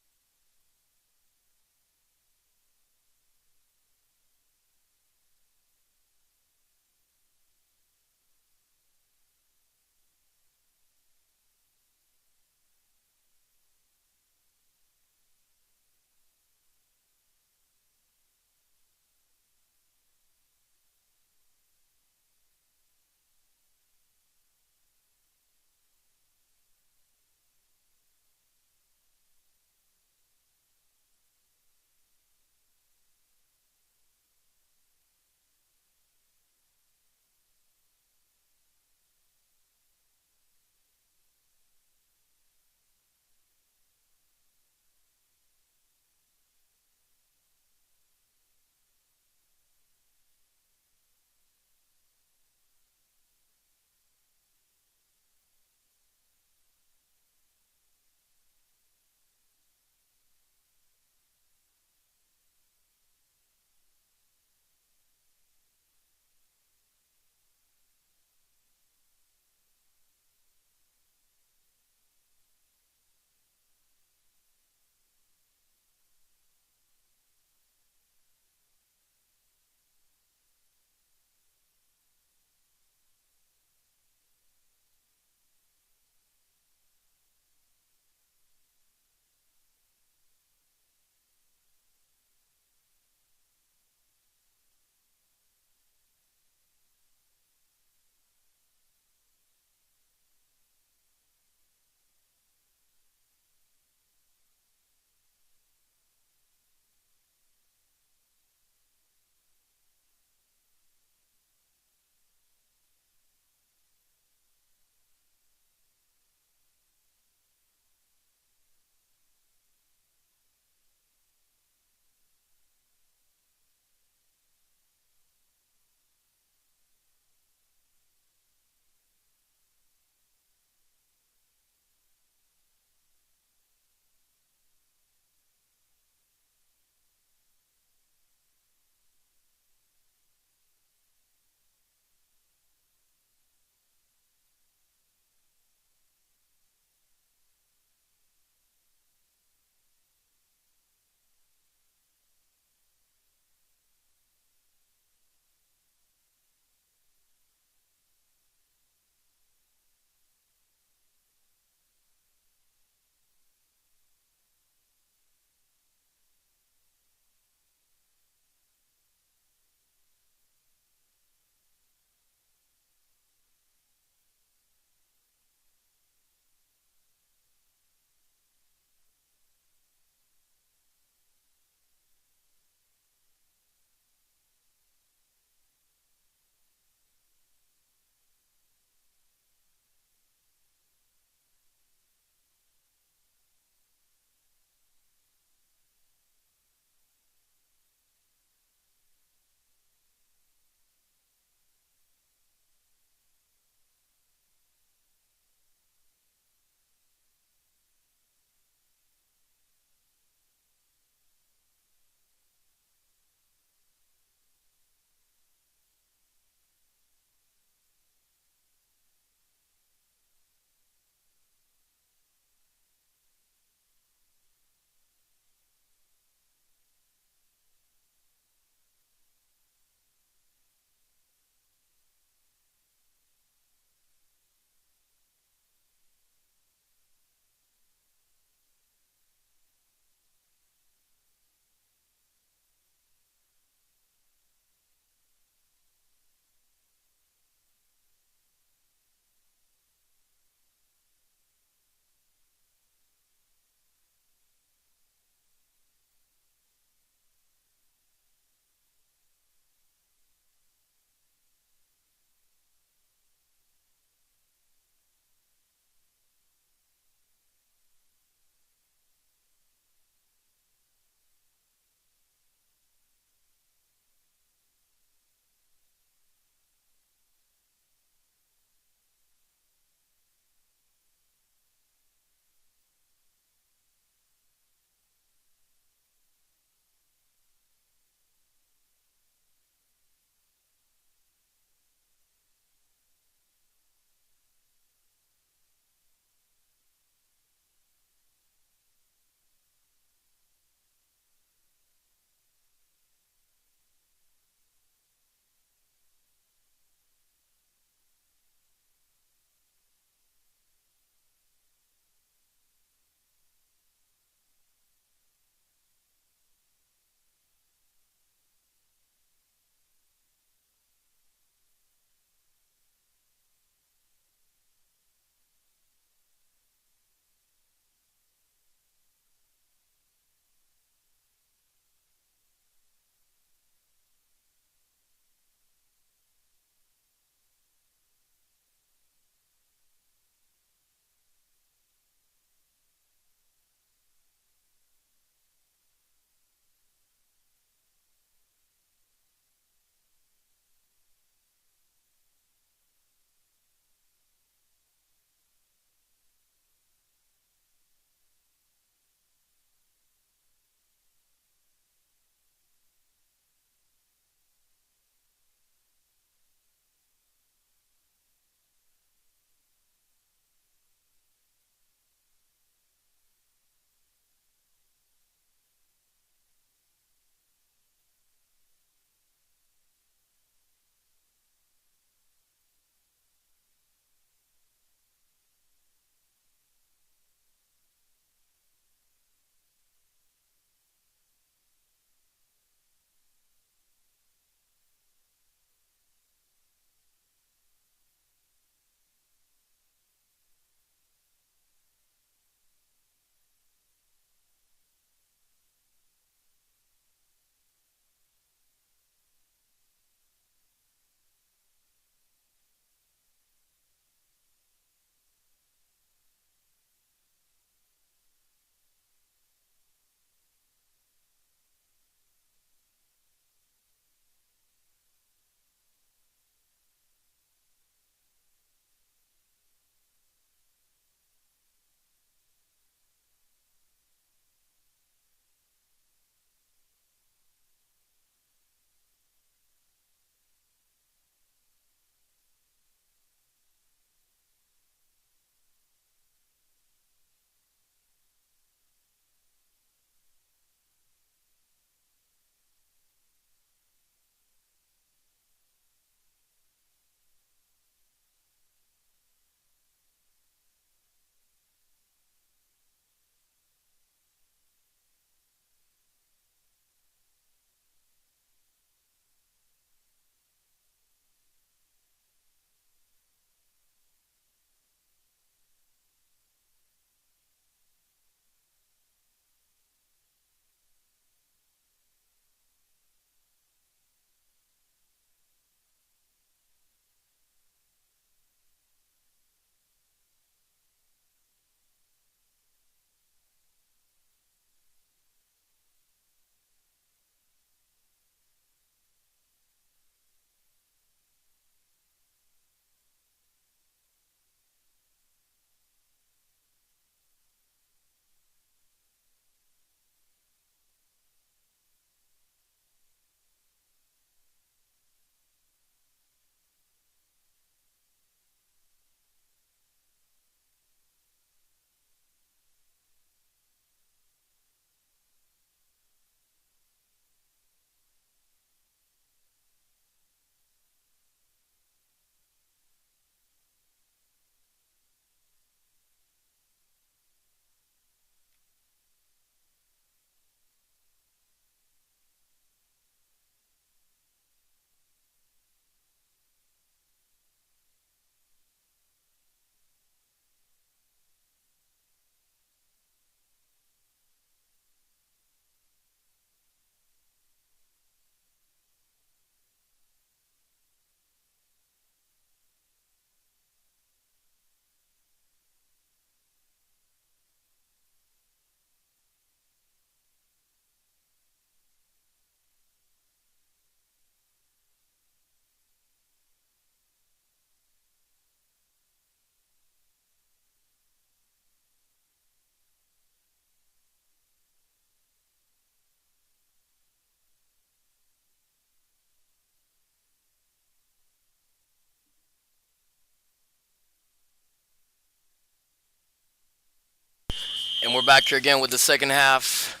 And we're back here again with the second half.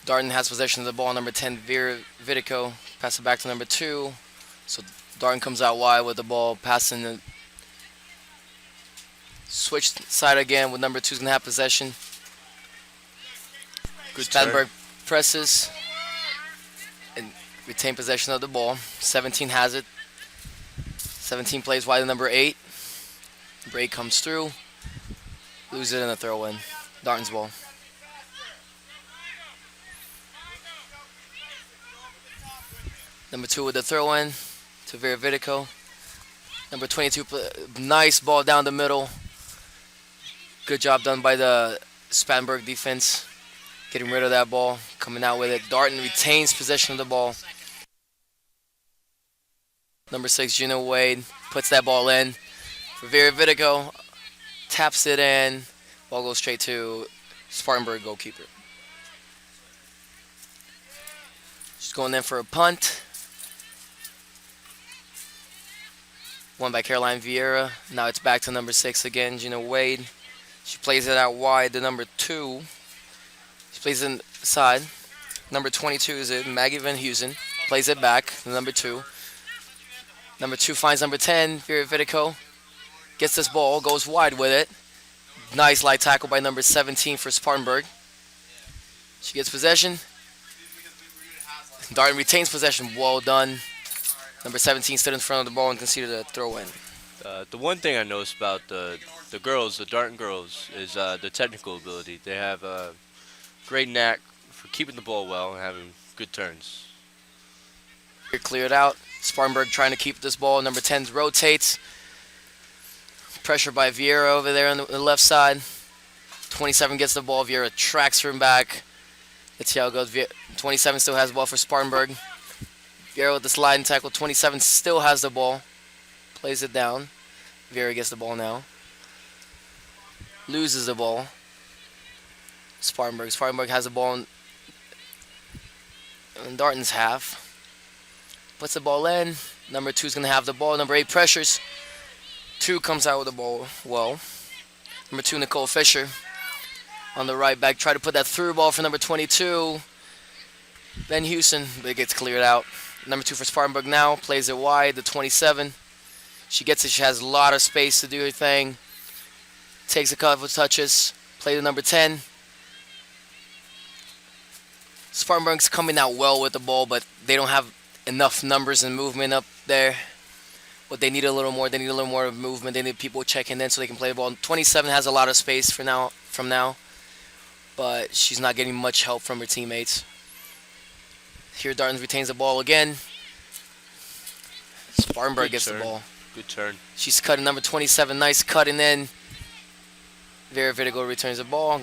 Darton has possession of the ball. Number 10, Vidico. Pass it back to number 2. So Darton comes out wide with the ball. Passing the switch side again with number 2's going to have possession. Good Spartanburg turn. presses and retain possession of the ball. 17 has it. 17 plays wide to number 8. Number 8 comes through. Lose it in a throw-in. Darton's ball. Number 2 with the throw-in to Vidico. Number 22, nice ball down the middle. Good job done by the Spartanburg defense. Getting rid of that ball, coming out with it. Darton retains possession of the ball. Number 6, Gino Wade, puts that ball in. For Vidico, taps it in. Ball goes straight to Spartanburg goalkeeper. Just going in for a punt. Won by Caroline Vieira. Now it's back to number 6 again, Gina Wade. She plays it out wide to number 2. She plays it inside. Number 22 is it, Maggie Van Heusen. Plays it back to number 2. Number 2 finds number 10, Vidico. Gets this ball, goes wide with it. Nice light tackle by number 17 for Spartanburg. She gets possession. Darton retains possession. Well done. Number 17 stood in front of the ball and conceded a throw-in. The one thing I noticed about the girls, the Darton girls, is the technical ability. They have a great knack for keeping the ball well and having good turns. Cleared out. Spartanburg trying to keep this ball. Number 10 rotates. Pressure by Vieira over there on the left side. 27 gets the ball. Vieira tracks her back. Let's see how it goes. 27 still has the ball for Spartanburg. Vieira with the sliding tackle. 27 still has the ball. Plays it down. Vieira gets the ball now. Loses the ball. Spartanburg has the ball in Darton's half. Puts the ball in. Number 2 is going to have the ball. Number 8 pressures. 2 comes out with the ball well. Number 2, Nicole Fisher. On the right back. Try to put that through ball for number 22. Van Heusen. But it gets cleared out. Number 2 for Spartanburg now. Plays it wide. The 27. She gets it. She has a lot of space to do her thing. Takes a couple of touches. Play to number 10. Spartanburg's coming out well with the ball, but they don't have enough numbers and movement up there. But they need a little more. They need a little more movement. They need people checking in so they can play the ball. 27 has a lot of space from now, but she's not getting much help from her teammates. Here, Darton retains the ball again. Spartanburg gets the ball. Good turn. She's cutting number 27. Nice cutting in. Vidico returns the ball.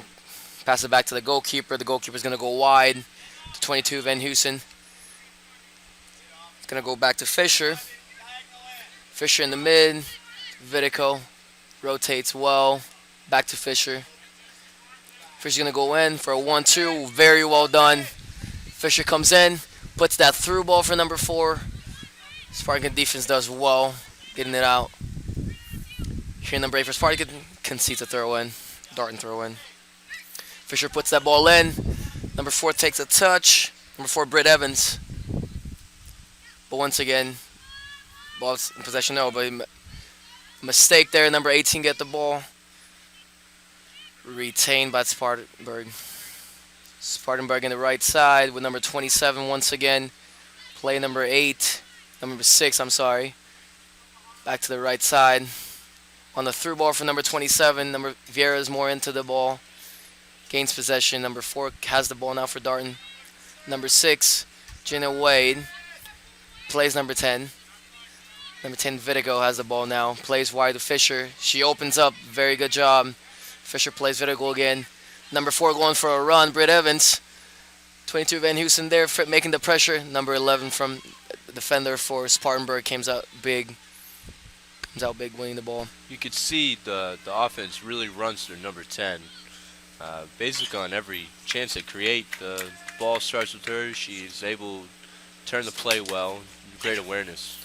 Pass it back to the goalkeeper. The goalkeeper's going to go wide to 22, Van Heusen. It's going to go back to Fisher. Fisher in the mid. Vidico rotates well. Back to Fisher. Fisher's going to go in for a 1-2. Very well done. Fisher comes in. Puts that through ball for number 4. Spartan defense does well. Getting it out. Here number 8 for Spartan concedes a throw-in. Darton throw-in. Fisher puts that ball in. Number 4 takes a touch. Number 4, Britt Evans. But once again, ball's in possession. No, but mistake there. Number 18 get the ball. Retained by Spartanburg. Spartanburg in the right side with number 27 once again. Play number 8. Number 6, I'm sorry. Back to the right side. On the through ball for number 27. Number Vieira is more into the ball. Gains possession. Number 4 has the ball now for Darton. Number 6, Gina Wade. Plays number 10. Number 10, Vidico has the ball now. Plays wide to Fisher. She opens up. Very good job. Fisher plays Vidico again. Number 4 going for a run. Britt Evans. 22, Van Heusen there making the pressure. Number 11 from defender for Spartanburg comes out big. Winning the ball. You could see the offense really runs through number 10. Basically on every chance they create, the ball starts with her. She's able to turn the play well. Great awareness.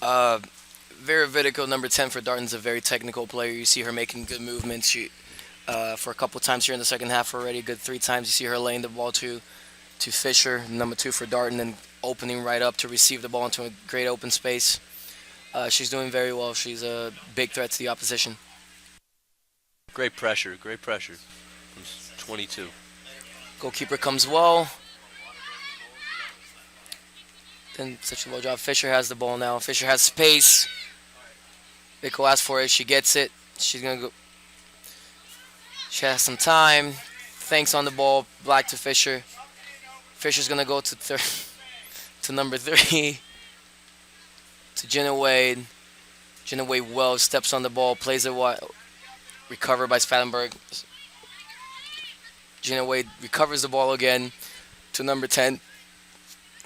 Vera Vidico, number 10 for Darton's a very technical player. You see her making good movements. She for a couple times here in the second half already. Good 3 times. You see her laying the ball to Fisher, number 2 for Darton, and opening right up to receive the ball into a great open space. She's doing very well. She's a big threat to the opposition. Great pressure from 22. Goalkeeper comes well. Then such a low job. Fisher has the ball now. Fisher has space. Vico asks for it. She gets it. She's going to go. She has some time. Thanks on the ball. Black to Fisher. Fisher's going to go to number 3. To Jenna Wade. Jenna Wade well steps on the ball. Plays it wide. Recovered by Spartanburg. Jenna Wade recovers the ball again to number 10.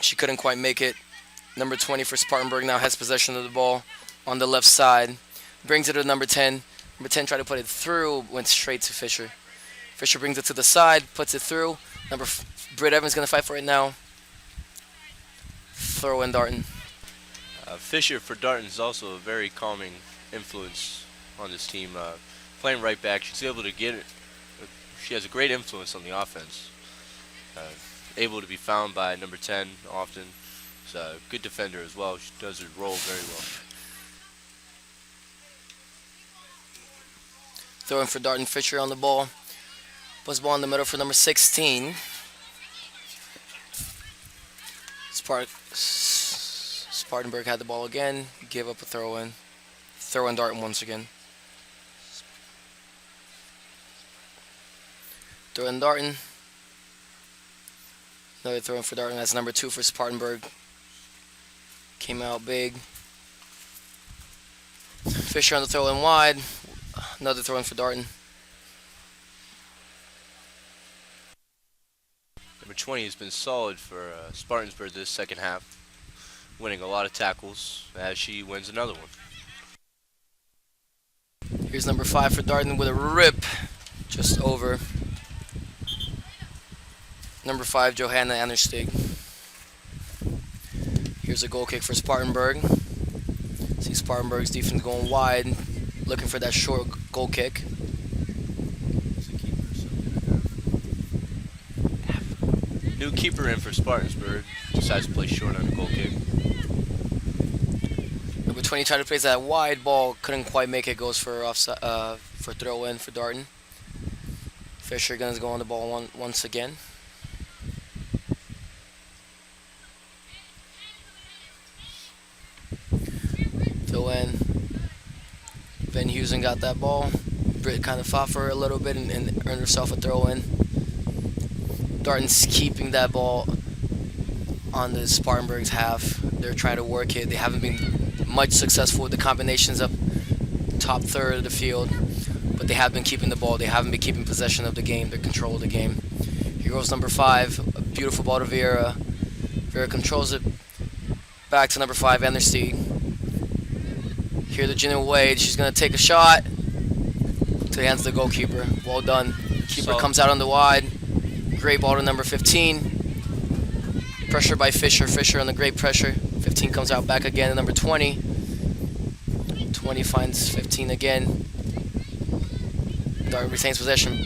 She couldn't quite make it. Number 20 for Spartanburg now has possession of the ball on the left side. Brings it to number 10. Number 10 tried to put it through, went straight to Fisher. Fisher brings it to the side, puts it through. Britt Evans going to fight for it now. Throw in Darton. Fisher for Darton is also a very calming influence on this team. Playing right back, she's able to get it. She has a great influence on the offense. Able to be found by number 10 often. She's a good defender as well. She does her role very well. Throwing for Darton. Fisher on the ball. Puts ball in the middle for number 16. Spartanburg had the ball again. Give up a throw in. Throw in Darton once again. Throw in Darton. Another throw in for Darton. That's number 2 for Spartanburg. Came out big. Fisher on the throw in wide. Another throw in for Darton. Number 20 has been solid for Spartanburg this second half, winning a lot of tackles as she wins another one. Here's number 5 for Darton with a rip just over. Number 5, Johanna Anderstig. Here's a goal kick for Spartanburg. See Spartanburg's defense going wide, looking for that short goal kick. New keeper in for Spartanburg. Decides to play short on a goal kick. Number 20 tried to place that wide ball, couldn't quite make it. Goes for offside, for throw in for Darton. Fisher gonna go on the ball once again. Throw in. Van Heusen got that ball. Britt kind of fought for it a little bit and earned herself a throw in. Darton's keeping that ball on the Spartanburg's half. They're trying to work it. They haven't been much successful with the combinations up top third of the field, but they have been keeping the ball. They haven't been keeping possession of the game, their control of the game. Here goes number 5, a beautiful ball to Vieira. Vieira controls it back to number 5, Anderstig. Here to Jenna Wade. She's going to take a shot to the hands of the goalkeeper. Well done. Keeper comes out on the wide. Great ball to number 15. Pressure by Fisher. Fisher on the great pressure. 15 comes out back again to number 20. 20 finds 15 again. Darton retains possession.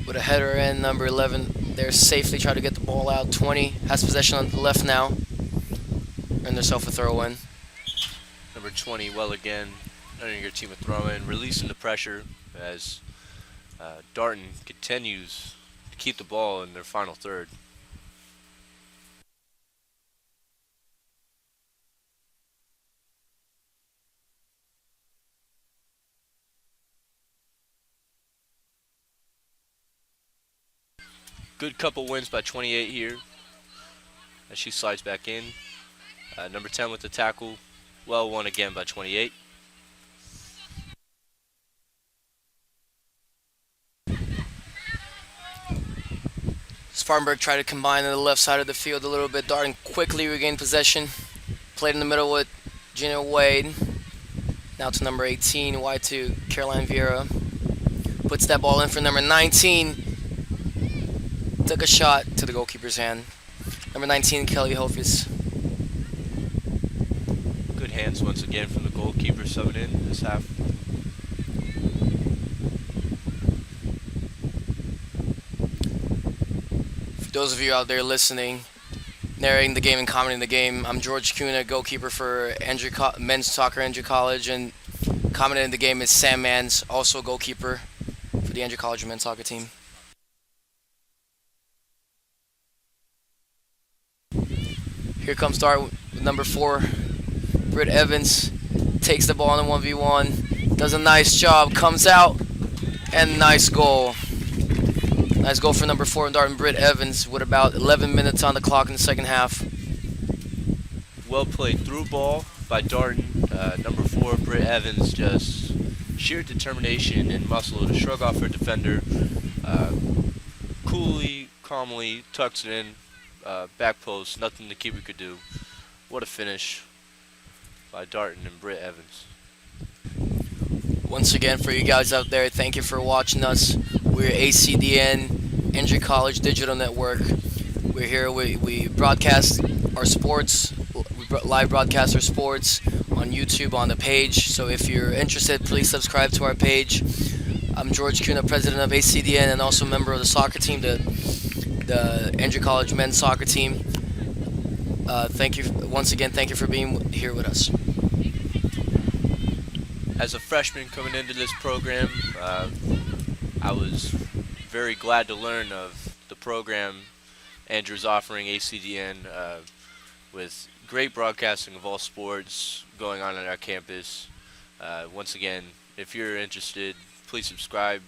With a header in, number 11 there safely try to get the ball out. 20 has possession on the left now. Earned herself a throw in. Number 20 well again, earning your team a throw in, releasing the pressure as Darton continues to keep the ball in their final third. Good couple wins by 28 here as she slides back in. Number 10 with the tackle. Well won again by 28. Spartanburg tried to combine on the left side of the field a little bit. Darton quickly regained possession. Played in the middle with Gina Wade. Now to number 18, wide to Caroline Vieira. Puts that ball in for number 19. Took a shot to the goalkeeper's hand. Number 19, Kelly Hofis. Good hands once again from the goalkeeper subbing in this half. For those of you out there listening, narrating the game and commenting the game, I'm George Cunha, goalkeeper for men's soccer Andrew College, and commenting the game is Sam Mans, also goalkeeper for the Andrew College men's soccer team. Here comes Dart with number 4, Britt Evans, takes the ball in a 1v1, does a nice job, comes out, and nice goal. Nice goal for number 4 in Darton, Britt Evans, with about 11 minutes on the clock in the second half. Well played through ball by Darton. Number 4, Britt Evans, just sheer determination and muscle to shrug off her defender. Coolly, calmly tucks it in, back post, nothing the keeper could do. What a finish by Darton and Britt Evans. Once again, for you guys out there, thank you for watching us. We're ACDN, Andrew College Digital Network. We're here, we broadcast our sports, live broadcast our sports on YouTube on the page. So if you're interested, please subscribe to our page. I'm George Cunha, president of ACDN and also member of the soccer team, the Andrew College men's soccer team. Thank you once again. Thank you for being here with us. As a freshman coming into this program, I was very glad to learn of the program Andrew's offering, ACDN, with great broadcasting of all sports going on at our campus. Once again, if you're interested, please subscribe,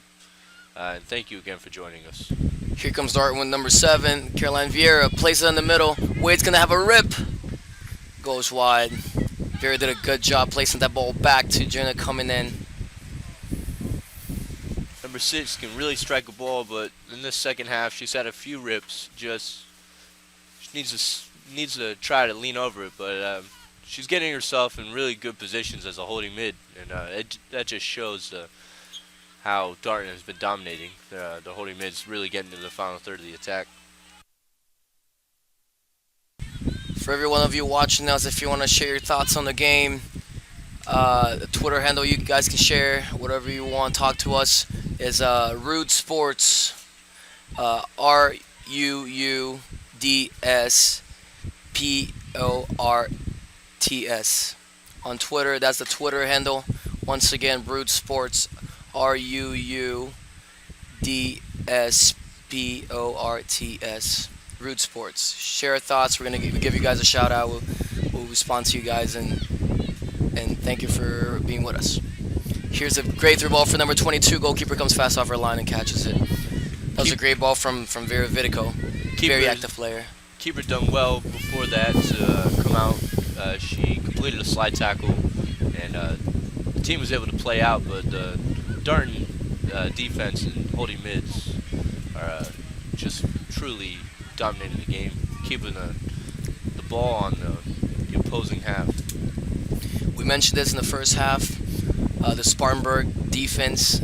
and thank you again for joining us. Here comes Darton with number 7, Caroline Vieira, places it in the middle. Wade's going to have a rip. Goes wide. Vieira did a good job placing that ball back to Jenna coming in. Number 6 can really strike a ball, but in this second half, she's had a few rips. Just she needs to try to lean over it, but she's getting herself in really good positions as a holding mid, and that just shows how Darton has been dominating. The holding mid's really getting to the final third of the attack. For every one of you watching us, if you want to share your thoughts on the game, the Twitter handle you guys can share, whatever you want, talk to us, is Rude Sports, RUUDSPORTS. On Twitter, that's the Twitter handle. Once again, Rude Sports, RUUDSPORTS. Rude Sports. Share thoughts. We're going to give you guys a shout out. We'll respond to you guys, and thank you for being with us. Here's a great through ball for number 22. Goalkeeper comes fast off her line and catches it. That was a great ball from Vera Vidico. Very active player. Keeper done well before that to come out. She completed a slide tackle, and the team was able to play out, but the Darton defense and holding mids are just truly dominating the game, keeping the ball on the opposing half. We mentioned this in the first half. The Spartanburg defense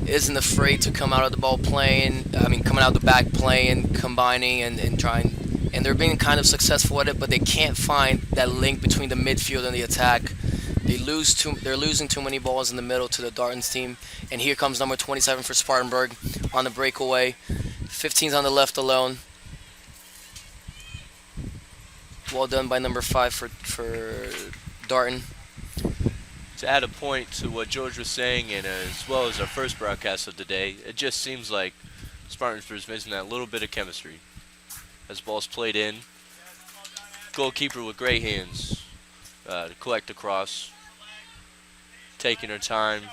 isn't afraid to come out of the ball playing. Coming out the back playing, combining, and trying. And they're being kind of successful at it, but they can't find that link between the midfield and the attack. They're losing too many balls in the middle to the Darton's team. And here comes number 27 for Spartanburg on the breakaway. 15's on the left alone. Well done by number 5 for Darton. To add a point to what George was saying, and as well as our first broadcast of the day, it just seems like Spartanburg's missing that little bit of chemistry. As ball's played in, goalkeeper with great hands to collect the cross, taking her time.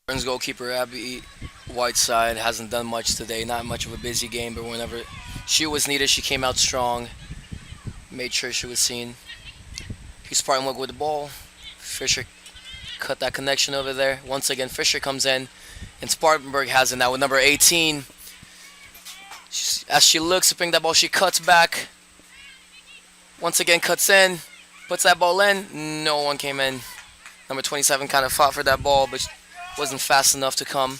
Darton's goalkeeper Abby Whiteside hasn't done much today. Not much of a busy game, but whenever she was needed, she came out strong. Made sure she was seen. Here's Spartanburg with the ball. Fisher cut that connection over there. Once again, Fisher comes in, and Spartanburg has it now with number 18. As she looks to bring that ball, she cuts back. Once again, cuts in, puts that ball in. No one came in. Number 27 kind of fought for that ball, but wasn't fast enough to come.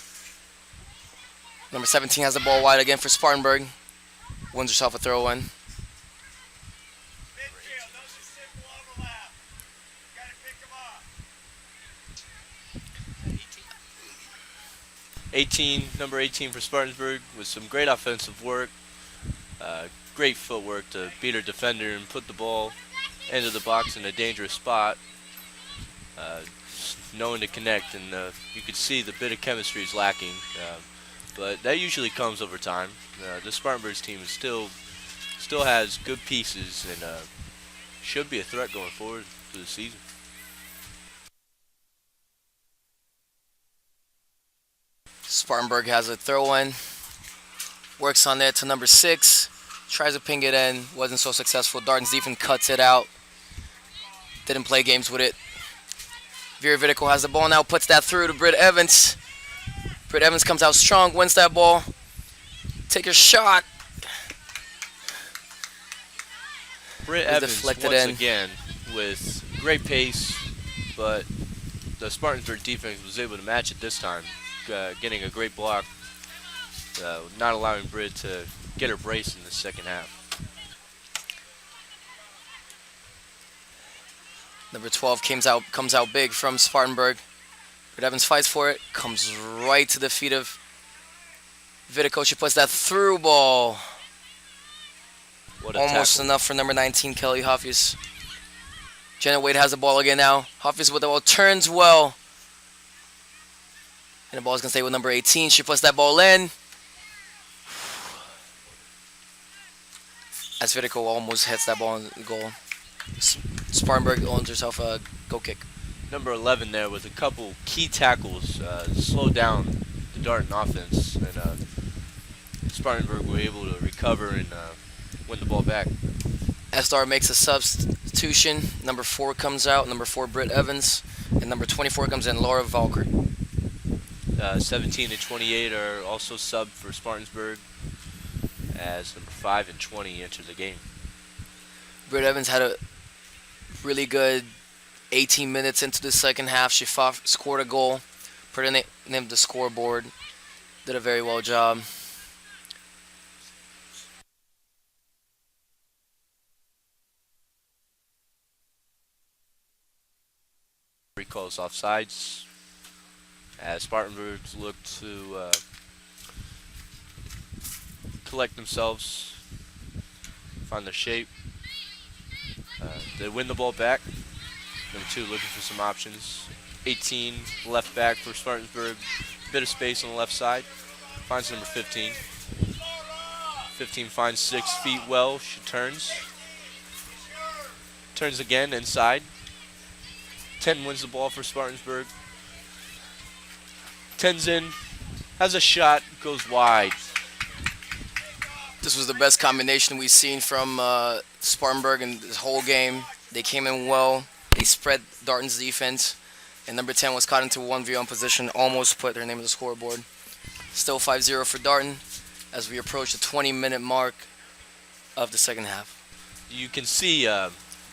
Number 17 has the ball wide again for Spartanburg. wins herself a throw in. Midfield, those are simple overlap. Gotta pick them up. 18, number 18 for Spartanburg with some great offensive work. Great footwork to beat her defender and put the ball into the box in a dangerous spot. Knowing to connect, and you could see the bit of chemistry is lacking, but that usually comes over time. The Spartanburg's team is still has good pieces and should be a threat going forward for the season. Spartanburg has a throw in. Works on it to number 6. Tries to ping it in. Wasn't so successful. Darton's defense cuts it out. Didn't play games with it. Vera Vidico has the ball now. Puts that through to Britt Evans. Britt Evans comes out strong. Wins that ball. Take a shot. Britt Is Evans deflected once in. again with great pace, but the Spartanburg defense was able to match it this time, getting a great block, not allowing Britt to get her brace in the second half. Number 12 comes out big from Spartanburg. Britt Evans fights for it. Comes right to the feet of Vidico. She puts that through ball. What a Almost tackle. enough for number 19, Kelly Hoffius. Jenna Wade has the ball again now. Hoffius with the ball. Turns well. And the ball's going to stay with number 18. She puts that ball in. As Vidico almost hits that ball in the goal. Spartanburg owns herself a goal kick. Number 11 there with a couple key tackles, slowed down the Darton offense, and Spartanburg were able to recover and win the ball back. SDAR makes a substitution. Number 4 comes out. Number 4, Britt Evans. And number 24 comes in, Laura Valkert. 17 and 28 are also subbed for Spartanburg, as number 5 and 20 enter the game. Britt Evans had a really good 18 minutes into the second half. She scored a goal, put her name on the scoreboard, did a very well job. Recalls offsides as Spartanburg look to collect themselves, find their shape. They win the ball back. Number 2 looking for some options. 18 left back for Spartanburg. Bit of space on the left side. Finds number 15. 15 finds 6 feet well. She turns. Turns again inside. 10 wins the ball for Spartanburg. 10's in. Has a shot. Goes wide. This was the best combination we've seen from Spartanburg in this whole game. They came in well. They spread Darton's defense. And number 10 was caught into 1v1 position. Almost put her name on the scoreboard. Still 5-0 for Darton as we approach the 20-minute mark of the second half. You can see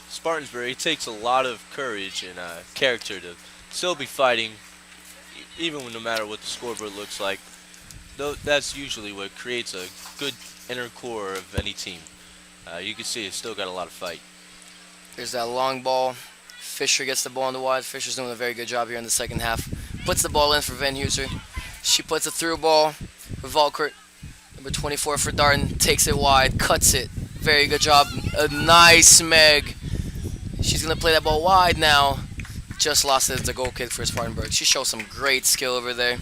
Spartanburg, it takes a lot of courage and character to still be fighting, even when no matter what the scoreboard looks like. Though that's usually what creates a good inner core of any team. You can see it's still got a lot of fight. There's that long ball. Fisher gets the ball in the wide. Fisher's doing a very good job here in the second half. Puts the ball in for Van Heuser. She puts a through ball for Valkert. Number 24 for Darton. Takes it wide. Cuts it. Very good job. A nice Meg. She's going to play that ball wide now. Just lost it as a goal kick for Spartanburg. She shows some great skill over there.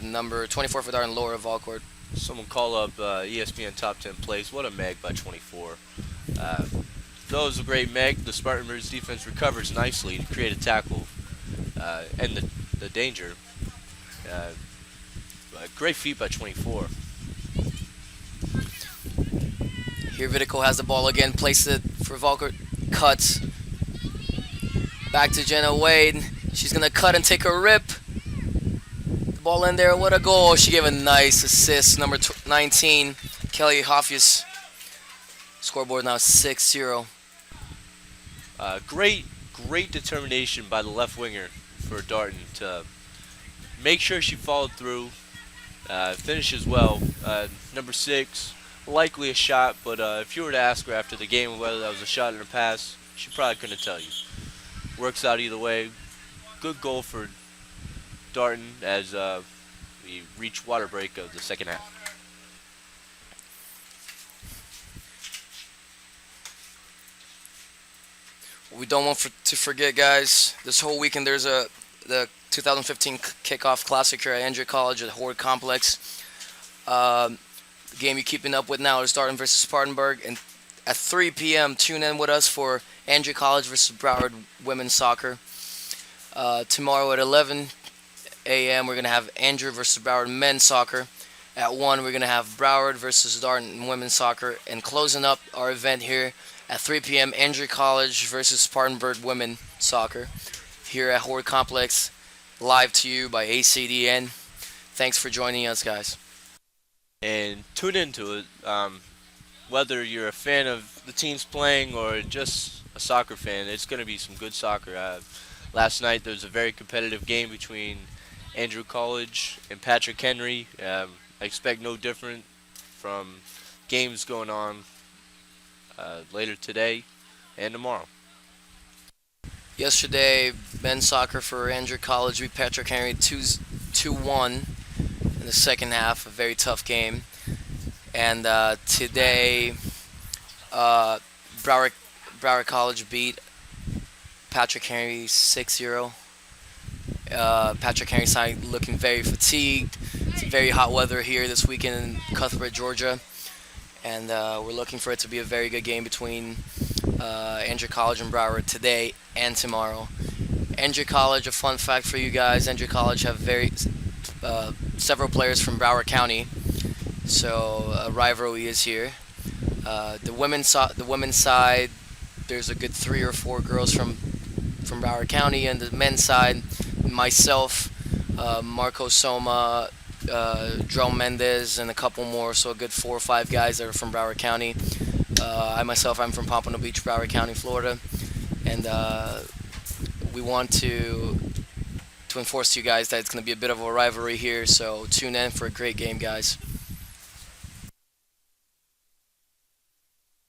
Number 24 for Darton, Laura Valkert. Someone call up ESPN Top 10 plays. What a Meg by 24. That was a great Meg. The Spartanburg's defense recovers nicely to create a tackle and the danger. Great feat by 24. Here Vidico has the ball again. Places it for Valkert. Cuts. Back to Jenna Wade. She's going to cut and take a rip. The ball in there. What a goal. She gave a nice assist. Number 19, Kelly Hoffius. Scoreboard now 6-0. Great determination by the left winger for Darton to make sure she followed through, finishes well. Number 6 likely a shot, but if you were to ask her after the game whether that was a shot in her pass, she probably couldn't tell you. Works out either way. Good goal for Darton as we reach water break of the second half. We don't want to forget, guys, this whole weekend there's the 2015 Kickoff Classic here at Andrew College at Hord Complex. The game you're keeping up with now is Darton versus Spartanburg, and at 3 p.m. tune in with us for Andrew College versus Broward women's soccer. Tomorrow at 11 a.m. we're going to have Andrew versus Broward men's soccer. At 1 we're going to have Broward versus Darton women's soccer, and closing up our event here at 3 p.m. Andrew College versus Spartanburg women soccer here at Hord Complex, live to you by ACDN. Thanks for joining us, guys. And tune into it. Whether you're a fan of the teams playing or just a soccer fan, it's going to be some good soccer. Last night there was a very competitive game between Andrew College and Patrick Henry. I expect no different from games going on later today and tomorrow. Yesterday, men's soccer for Andrew College beat Patrick Henry 2-1 in the second half, a very tough game. And today, Broward College beat Patrick Henry 6-0. Patrick Henry side looking very fatigued. It's very hot weather here this weekend in Cuthbert, Georgia. And we're looking for it to be a very good game between Andrew College and Broward today and tomorrow. Andrew College, a fun fact for you guys, Andrew College have several players from Broward County, so a rivalry is here. The women's side, there's a good 3 or 4 girls from Broward County, and the men's side, myself, Marco Soma, Drone Mendez, and a couple more, so a good 4 or 5 guys that are from Broward County. I'm from Pompano Beach, Broward County, Florida, and we want to enforce to you guys that it's going to be a bit of a rivalry here, so tune in for a great game, guys.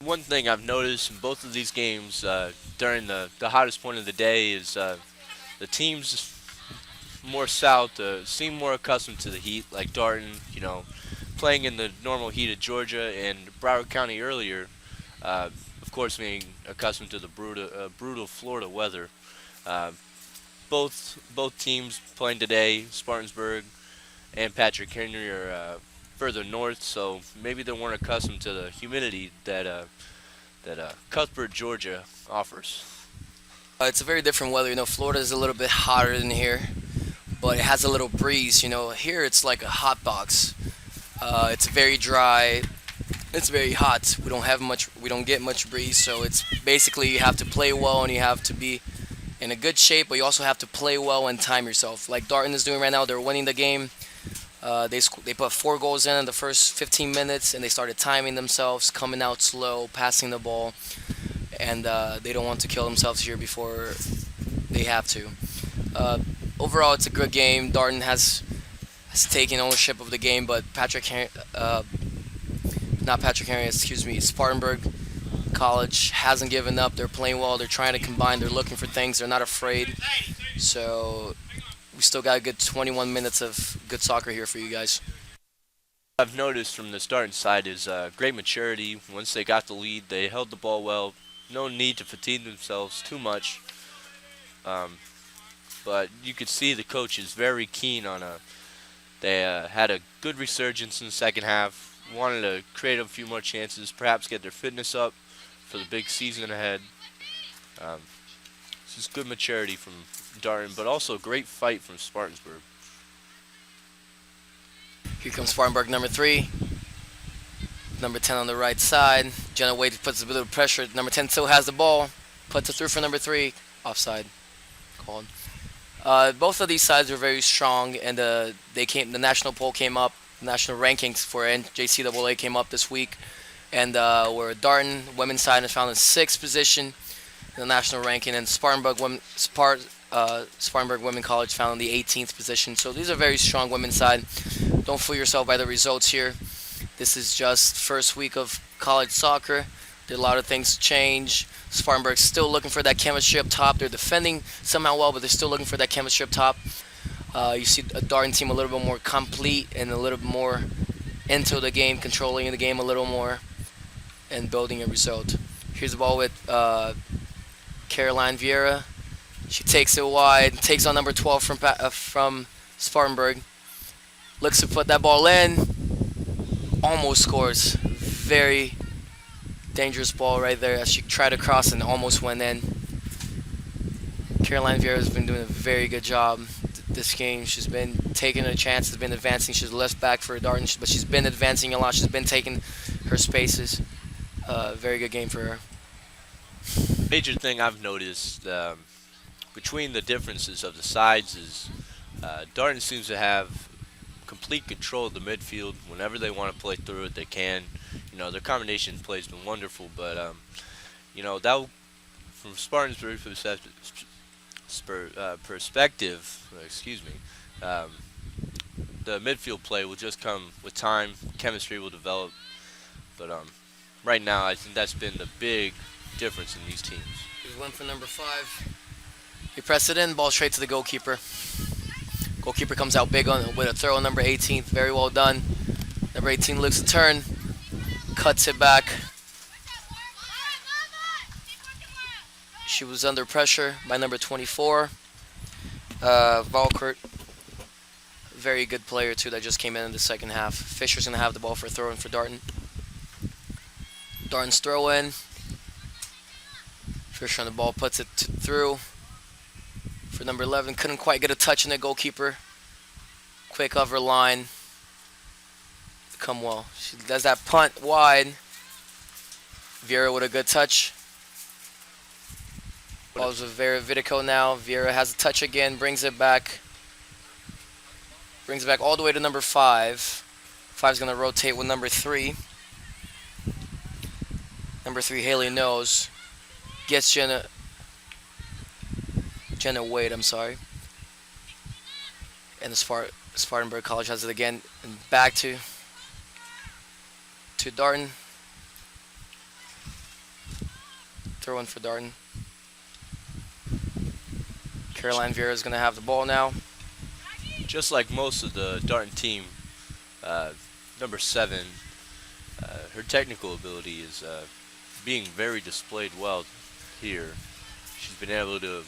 One thing I've noticed in both of these games during the hottest point of the day is the teams more south seem more accustomed to the heat, like Darton, playing in the normal heat of Georgia, and Broward County earlier, of course, being accustomed to the brutal Florida weather. Both teams playing today, Spartanburg and Patrick Henry, are further north, so maybe they weren't accustomed to the humidity that Cuthbert, Georgia offers. It's a very different weather. Florida is a little bit hotter than here, but it has a little breeze. Here it's like a hot box. It's very dry. It's very hot. We don't get much breeze, so it's basically you have to play well and you have to be in a good shape, but you also have to play well and time yourself. Like Darton is doing right now, they're winning the game. They put 4 goals in the first 15 minutes, and they started timing themselves, coming out slow, passing the ball, and they don't want to kill themselves here before they have to. Overall, it's a good game. Darton has taken ownership of the game, but Spartanburg College hasn't given up. They're playing well. They're trying to combine. They're looking for things. They're not afraid. So we still got a good 21 minutes of good soccer here for you guys. I've noticed from the Darton side is great maturity. Once they got the lead, they held the ball well. No need to fatigue themselves too much. But you could see the coach is very keen on they had a good resurgence in the second half, wanted to create a few more chances, perhaps get their fitness up for the big season ahead. This is good maturity from Darton, but also great fight from Spartanburg. Here comes Spartanburg, number 3. Number 10 on the right side. Jenna Wade puts a bit of pressure. Number 10 still has the ball. Puts it through for number 3. Offside called. Both of these sides are very strong, and the national poll came up. National rankings for NJCAA came up this week, and where Darton women's side is found in 6th position in the national ranking, and Spartanburg Women College found in the 18th position. So these are very strong women's side. Don't fool yourself by the results here. This is just first week of college soccer. Did a lot of things change. Spartanburg's still looking for that chemistry up top. They're defending somehow well, but they're still looking for that chemistry up top. You see a Darton team a little bit more complete and a little bit more into the game, controlling the game a little more, and building a result. Here's the ball with Caroline Vieira. She takes it wide, takes on number 12 from Spartanburg. Looks to put that ball in. Almost scores. Very dangerous ball right there as she tried to cross and almost went in. Caroline Vieira has been doing a very good job this game. She's been taking her chances, been advancing. She's left back for Darton, but she's been advancing a lot. She's been taking her spaces. Very good game for her. Major thing I've noticed between the differences of the sides is Darton seems to have complete control of the midfield. Whenever they want to play through it, they can. You know, their combination play has been wonderful, but you know, that from Spartanburg's perspective, the midfield play will just come with time. Chemistry will develop, but right now I think that's been the big difference in these teams. Here's one for number 5. He press it in, ball straight to the goalkeeper. Goalkeeper comes out big with a throw on number 18. Very well done. Number 18 looks to turn, cuts it back. She was under pressure by number 24. Valkert, very good player too that just came in the second half. Fisher's going to have the ball for a throw-in for Darton. Darton's throw-in. Fisher on the ball, puts it through for number 11. Couldn't quite get a touch in the goalkeeper. Quick over line. Come well. She does that punt wide. Vieira with a good touch. Ball's with Vitico now. Vieira has a touch again, brings it back. Brings it back all the way to number 5. 5's going to rotate with number 3. Number 3, Haley knows. Gets Jenna Wade, I'm sorry. And the Spartanburg College has it again. And back to Darton. Throw in for Darton. Caroline Vieira is going to have the ball now. Just like most of the Darton team, number 7, her technical ability is being very displayed well here. She's been able to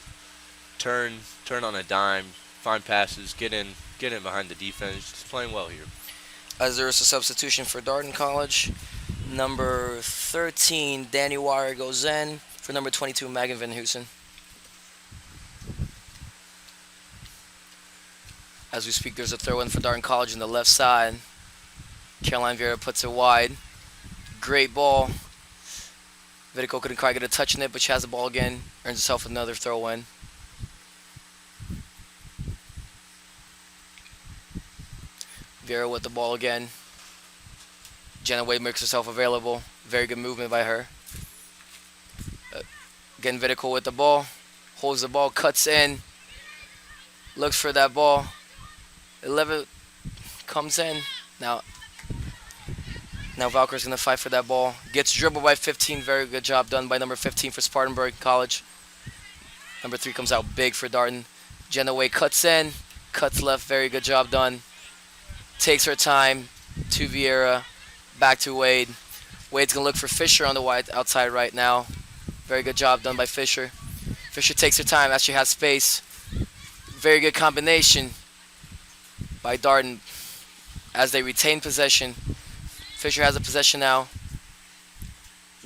turn on a dime, find passes, get in behind the defense. She's playing well here. As there is a substitution for Darton College, number 13, Danny Wire goes in for number 22, Megan Van Hoosen. As we speak, there's a throw-in for Darton College on the left side. Caroline Vieira puts it wide. Great ball. Vitico couldn't quite get a touch in it, but she has the ball again. Earns herself another throw-in. Vieira with the ball again. Jenna Wade makes herself available. Very good movement by her. Again, Vitico with the ball. Holds the ball, cuts in. Looks for that ball. 11 comes in. Now Valkyrie's going to fight for that ball. Gets dribbled by 15. Very good job done by number 15 for Spartanburg College. Number 3 comes out big for Darton. Jenna Wade cuts in. Cuts left. Very good job done. Takes her time to Vieira. Back to Wade. Wade's going to look for Fisher on the wide outside right now. Very good job done by Fisher. Fisher takes her time as she has space. Very good combination by Darton as they retain possession. Fisher has a possession now.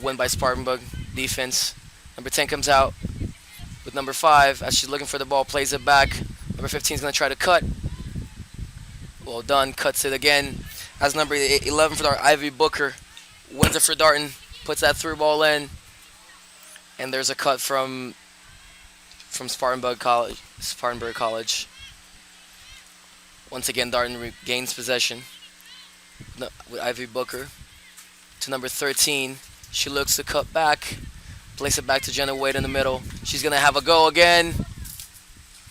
Win by Spartanburg defense. Number 10 comes out with number 5 as she's looking for the ball, plays it back. Number 15 is going to try to cut. Well done, cuts it again. As number 11 for Darton, Ivy Booker wins it for Darton, puts that through ball in. And there's a cut from Spartanburg College. Once again, Darton regains possession with Ivy Booker to number 13. She looks to cut back, place it back to Jenna Wade in the middle. She's going to have a go again,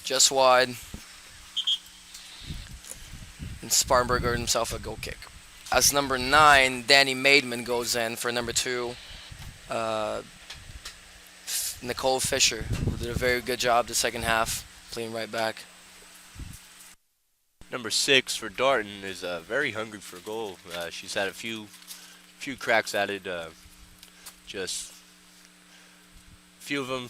just wide. And Spartanburg earned himself a goal kick. as number 9, Danny Maidman goes in for number 2, uh, Nicole Fisher, who did a very good job the second half, playing right back. Number 6 for Darton is very hungry for a goal. She's had a few cracks at it, just a few of them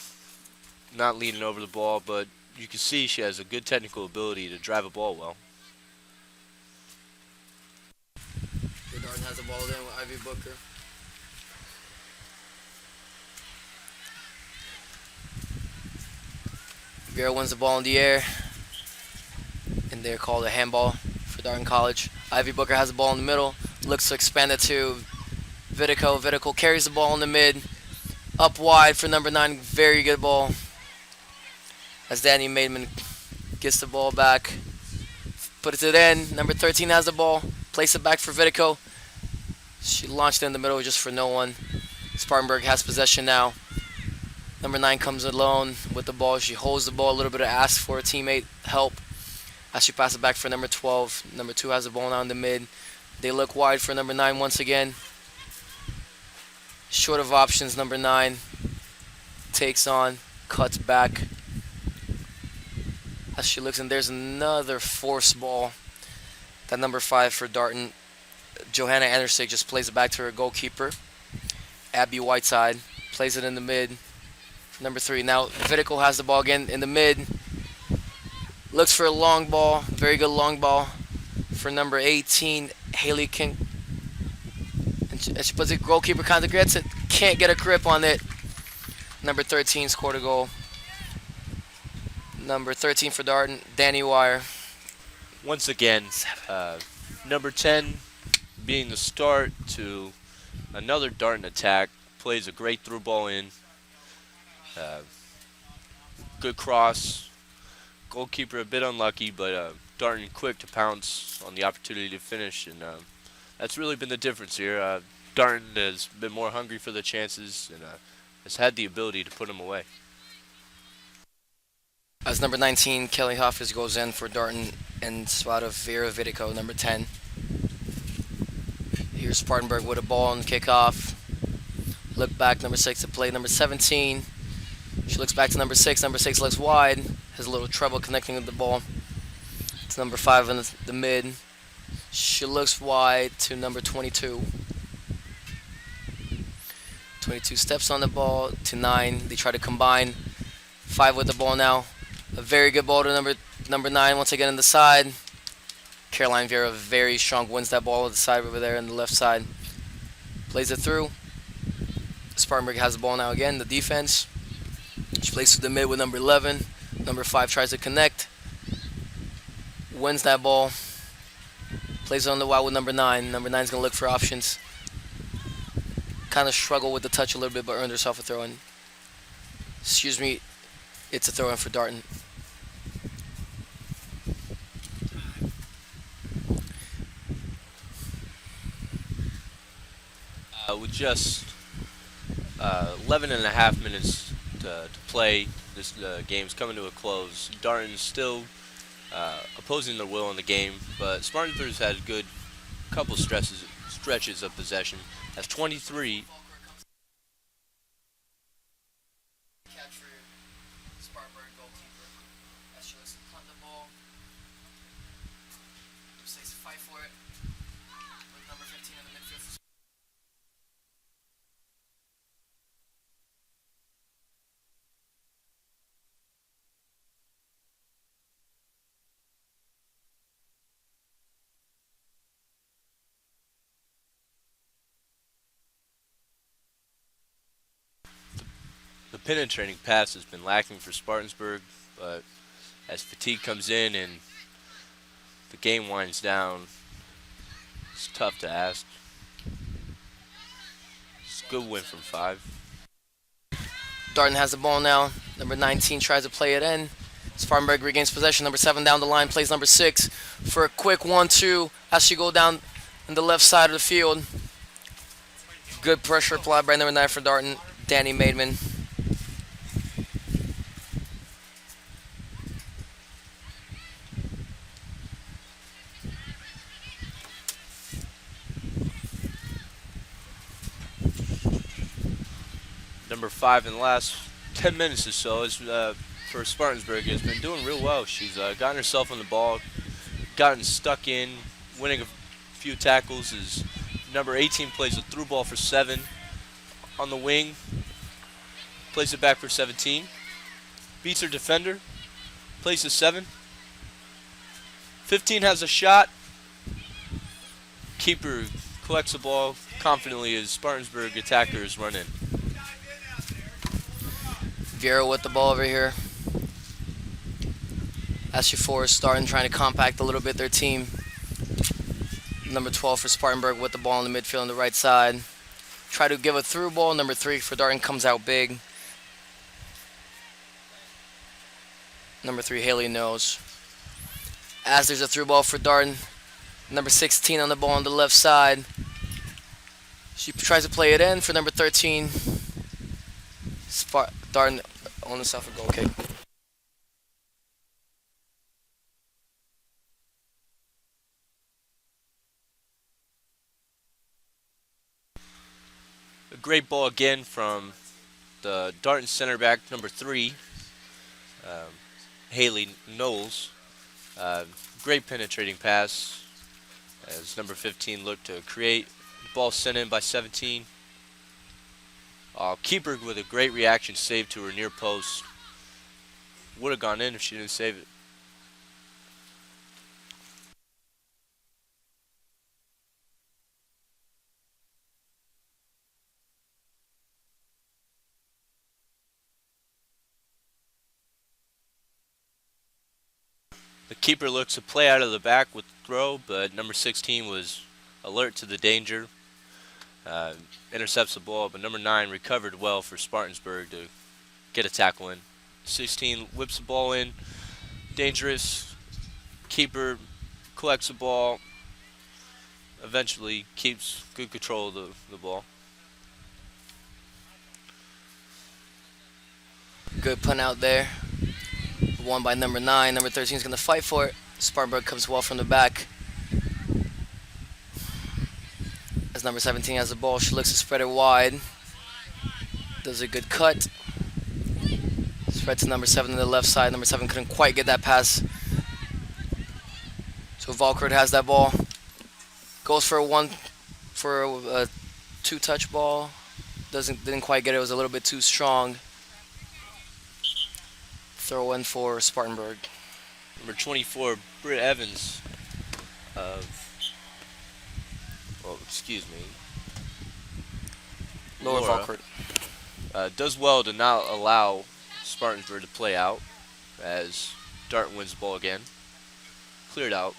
not leaning over the ball, but you can see she has a good technical ability to drive a ball well. Darton has the ball in with Ivy Booker. Vera wins the ball in the air, and they're called a handball for Darton College. Ivy Booker has the ball in the middle, looks to expand it to Vitico. Vitico carries the ball in the mid, up wide for number 9. Very good ball. As Danny Maidman gets the ball back, put it to the end. Number 13 has the ball, place it back for Vitico. She launched it in the middle just for no one. Spartanburg has possession now. Number 9 comes alone with the ball. She holds the ball a little bit, asks for a teammate help as she passes it back for number 12. Number 2 has the ball now in the mid. They look wide for number 9 once again. Short of options, number 9 takes on, cuts back. As she looks, and there's another force ball. That number 5 for Darton, Johanna Andersik, just plays it back to her goalkeeper, Abby Whiteside. Plays it in the mid. Number 3. Now Vitico has the ball again in the mid. Looks for a long ball. Very good long ball for number 18, Haley King. And she puts it, goalkeeper kind of gets it. Can't get a grip on it. Number 13 scored a goal. Number 13 for Darton, Danny Wire. Once again, number 10 being the start to another Darton attack. Plays a great through ball in. Good cross. Goalkeeper a bit unlucky, but Darton quick to pounce on the opportunity to finish, and that's really been the difference here. Darton has been more hungry for the chances and has had the ability to put them away. As number 19, Kelly Hoffers goes in for Darton and spot of Vera Vitico, number 10. Here's Spartanburg with a ball on the kickoff. Look back, number 6 to play, number 17. She looks back to number 6. Number 6 looks wide. Has a little trouble connecting with the ball. It's number 5 in the mid. She looks wide to number 22. 22 steps on the ball to 9. They try to combine. 5 with the ball now. A very good ball to number 9 once again on the side. Caroline Vera, very strong, wins that ball on the side over there on the left side. Plays it through. Spartanburg has the ball now again, the defense. She plays to the mid with number 11. Number 5 tries to connect. Wins that ball. Plays it on the wide with number 9. Number 9 is going to look for options. Kind of struggle with the touch a little bit, but earned herself a throw-in. Excuse me, it's a throw-in for Darton. With just 11 and a half minutes to play, this game's coming to a close. Darton's still opposing their will in the game, but Spartanburg's had a good couple stretches of possession. As 23. Catch for Spartanburg goalkeeper. As she looks to punt the ball. Just takes a fight for it. With number 15 in the midfield. The penetrating pass has been lacking for Spartanburg, but as fatigue comes in and the game winds down, it's tough to ask. It's a good win from 5. Darton has the ball now. Number 19 tries to play it in. Spartanburg regains possession. Number 7 down the line, plays number 6 for a quick 1-2 as she go down on the left side of the field. Good pressure applied by number 9 for Darton, Danny Maidman. 5 in the last 10 minutes or so for Spartanburg has been doing real well. She's gotten herself on the ball, gotten stuck in, winning a few tackles. As number 18 plays a through ball for 7 on the wing, plays it back for 17, beats her defender, plays to 7. 15 has a shot. Keeper collects the ball confidently as Spartanburg attackers run in. Vieira with the ball over here. SU4 is starting, trying to compact a little bit their team. Number 12 for Spartanburg with the ball in the midfield on the right side. Try to give a through ball. Number 3 for Darton comes out big. Number 3, Haley knows. As there's a through ball for Darton. Number 16 on the ball on the left side. She tries to play it in for number 13. Darton on the south goal kick. A great ball again from the Darton center back, number 3, Haley Knowles. Great penetrating pass as number 15 looked to create. The ball sent in by 17. Keeper with a great reaction save to her near post. Would have gone in if she didn't save it. The keeper looks to play out of the back with the throw, but number 16 was alert to the danger. Intercepts the ball, but number 9 recovered well for Spartanburg to get a tackle in. 16 whips the ball in. Dangerous. Keeper collects the ball. Eventually keeps good control of the ball. Good punt out there. Won by number 9. Number 13 is going to fight for it. Spartanburg comes well from the back. As number 17 has the ball, she looks to spread it wide. Does a good cut. Spread to number 7 on the left side. Number 7 couldn't quite get that pass. So Valkert has that ball. Goes for a 2-touch ball. Didn't quite get it. It was a little bit too strong. Throw in for Spartanburg. Number 24, Britt Evans Lower Laura, Valkert. does well to not allow Spartanburg to play out as Darton wins the ball again. Cleared out.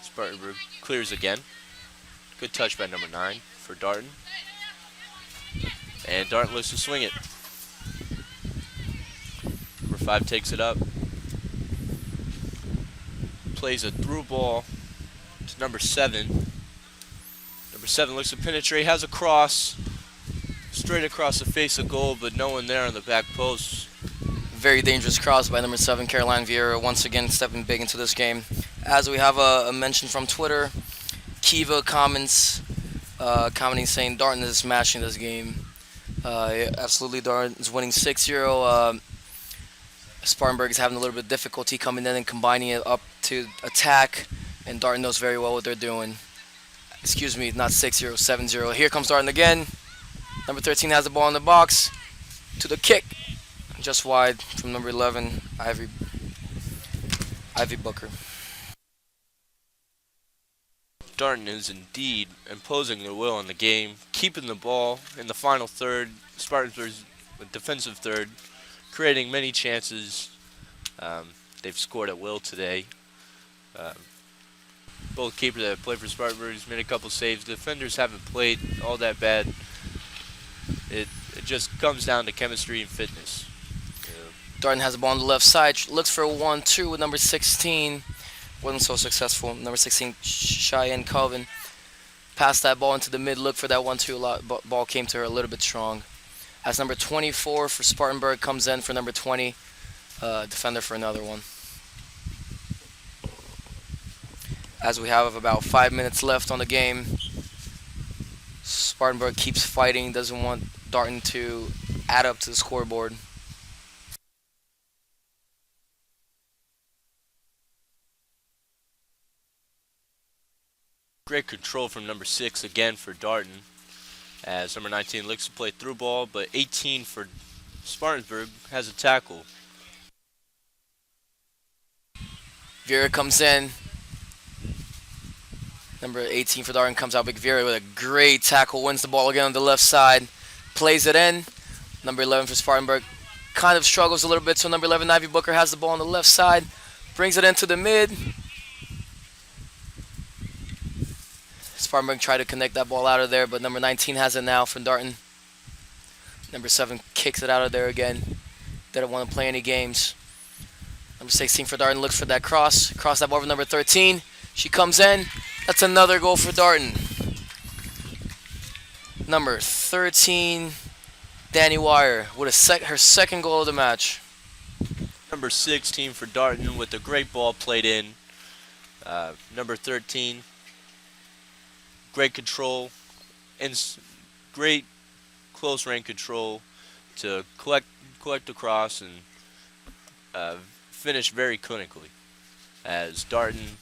Spartanburg clears again. Good touch by number 9 for Darton. And Darton looks to swing it. Number 5 takes it up. Plays a through ball to number 7. Number 7 looks to penetrate, has a cross. Straight across the face of goal, but no one there on the back post. Very dangerous cross by number 7, Caroline Vieira, once again stepping big into this game. As we have a mention from Twitter, Kiva comments, commenting saying Darton is smashing this game. Absolutely, Darton is winning 6-0. Spartanburg is having a little bit of difficulty coming in and combining it up to attack, and Darton knows very well what they're doing. Excuse me, not 6-0, 7-0. Here comes Darton again. Number 13 has the ball in the box. To the kick. Just wide from number 11, Ivy Booker. Darton is indeed imposing their will on the game, keeping the ball in the final third. Spartanburg's defensive third, creating many chances. They've scored at will today. Both keepers that have played for Spartanburg made a couple saves. Defenders haven't played all that bad. It just comes down to chemistry and fitness. Darton has the ball on the left side. Looks for a 1-2 with number 16. Wasn't so successful. Number 16, Cheyenne Colvin. Passed that ball into the mid. Look for that 1-2. Ball came to her a little bit strong. As number 24 for Spartanburg comes in for number 20. Defender for another one. As we have about 5 minutes left on the game. Spartanburg keeps fighting, doesn't want Darton to add up to the scoreboard. Great control from number 6 again for Darton, as number 19 looks to play through ball, but 18 for Spartanburg has a tackle. Vera comes in. Number 18 for Darton comes out. Big Vera with a great tackle, wins the ball again on the left side, plays it in. Number 11 for Spartanburg kind of struggles a little bit, so number 11, Ivy Booker, has the ball on the left side, brings it into the mid. Spartanburg tried to connect that ball out of there, but number 19 has it now from Darton. Number 7 kicks it out of there again. Didn't want to play any games. Number 16 for Darton looks for that cross. Cross that ball over number 13. She comes in. That's another goal for Darton. Number 13, Danny Wire, with her second goal of the match. Number 16 for Darton with a great ball played in. Number 13, great control and great close range control to collect across and finish very clinically, as Darton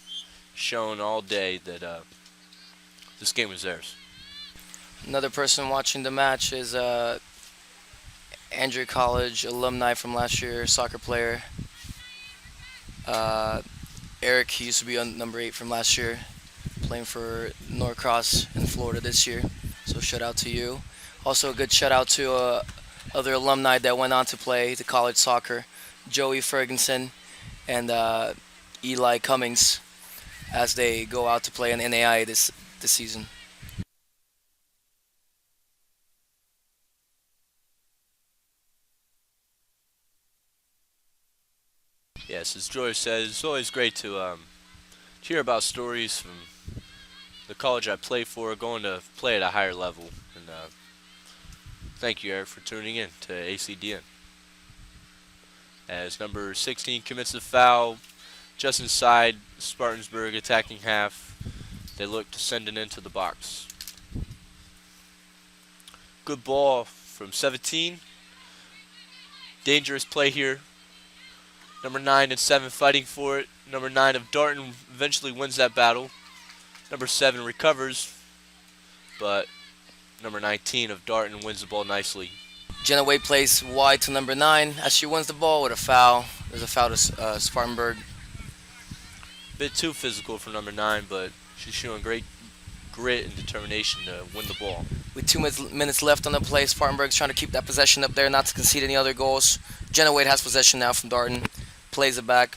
shown all day that this game was theirs. Another person watching the match is Andrew College alumni from last year, soccer player. Eric, he used to be on number 8 from last year, playing for Norcross in Florida this year. So shout out to you. Also a good shout out to other alumni that went on to play the college soccer, Joey Ferguson and Eli Cummings, as they go out to play in NAI this season. Yes, as Joy says, it's always great to hear about stories from the college I play for, going to play at a higher level. And thank you, Eric, for tuning in to ACDN. As number 16 commits the foul, just inside Spartanburg attacking half, they look to send it into the box. Good ball from 17. Dangerous play here. Number 9 and 7 fighting for it. Number 9 of Darton eventually wins that battle. Number 7 recovers, but number 19 of Darton wins the ball nicely. Jenna Wade plays wide to number 9 as she wins the ball with a foul. There's a foul to Spartanburg. Bit too physical for number 9, but she's showing great grit and determination to win the ball. With 2 minutes left on the play, Spartanburg's trying to keep that possession up there, not to concede any other goals. Jenna Wade has possession now from Darton. Plays it back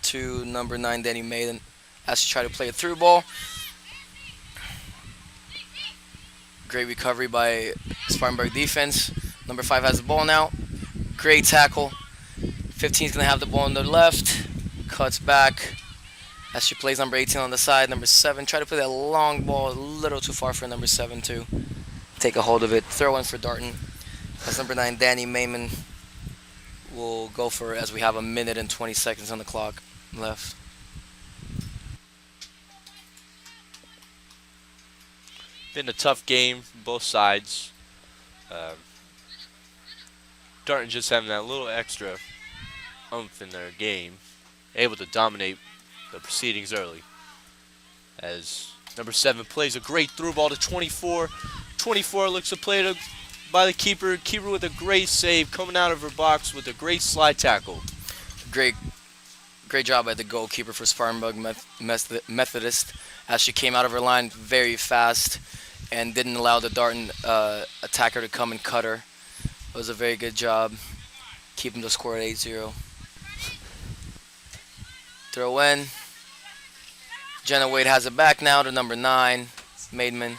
to number 9, Danny Maiden, as she tried to play a through ball. Great recovery by Spartanburg defense. Number 5 has the ball now. Great tackle. 15 is going to have the ball on the left. Cuts back as she plays number 18 on the side. Number 7 try to play that long ball a little too far for number 7 to take a hold of it. Throw in for Darton. As number 9, Danny Mayman, will go for it, as we have a minute and 20 seconds on the clock left. Been a tough game from both sides. Darton just having that little extra oomph in their game, able to dominate the proceedings early. As number 7 plays a great through ball to 24. 24 looks to play it by the keeper. Keeper with a great save, coming out of her box with a great slide tackle. Great job by the goalkeeper for Spartanburg Methodist, as she came out of her line very fast and didn't allow the Darton attacker to come and cut her. It was a very good job keeping the score at 8-0. Throw in. Jenna Wade has it back now to number 9, Maidman.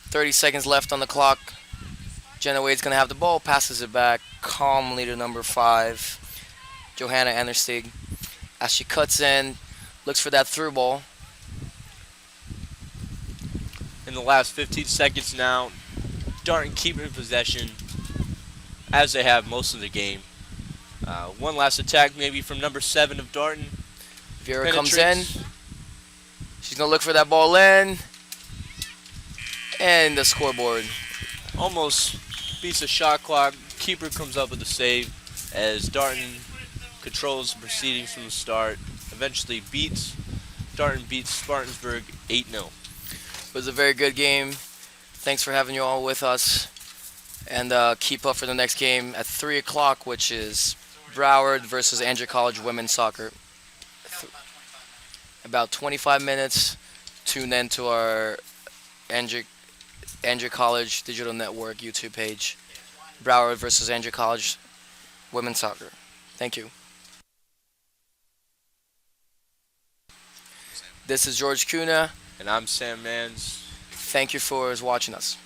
30 seconds left on the clock. Jenna Wade's going to have the ball, passes it back calmly to number 5, Johanna Anderstig, as she cuts in, looks for that through ball. In the last 15 seconds now, Darton keeping possession as they have most of the game. One last attack maybe from number 7 of Darton. Vera comes in. She's going to look for that ball in. And the scoreboard. Almost beats the shot clock. Keeper comes up with a save as Darton controls the proceedings from the start. Eventually Darton beats Spartanburg 8-0. It was a very good game. Thanks for having you all with us. And keep up for the next game at 3 o'clock, which is Broward versus Andrew College women's soccer. About 25 minutes. Tune in to our Andrew College Digital Network YouTube page. Broward versus Andrew College women's soccer. Thank you. This is George Kuna. And I'm Sam Mans. Thank you for watching us.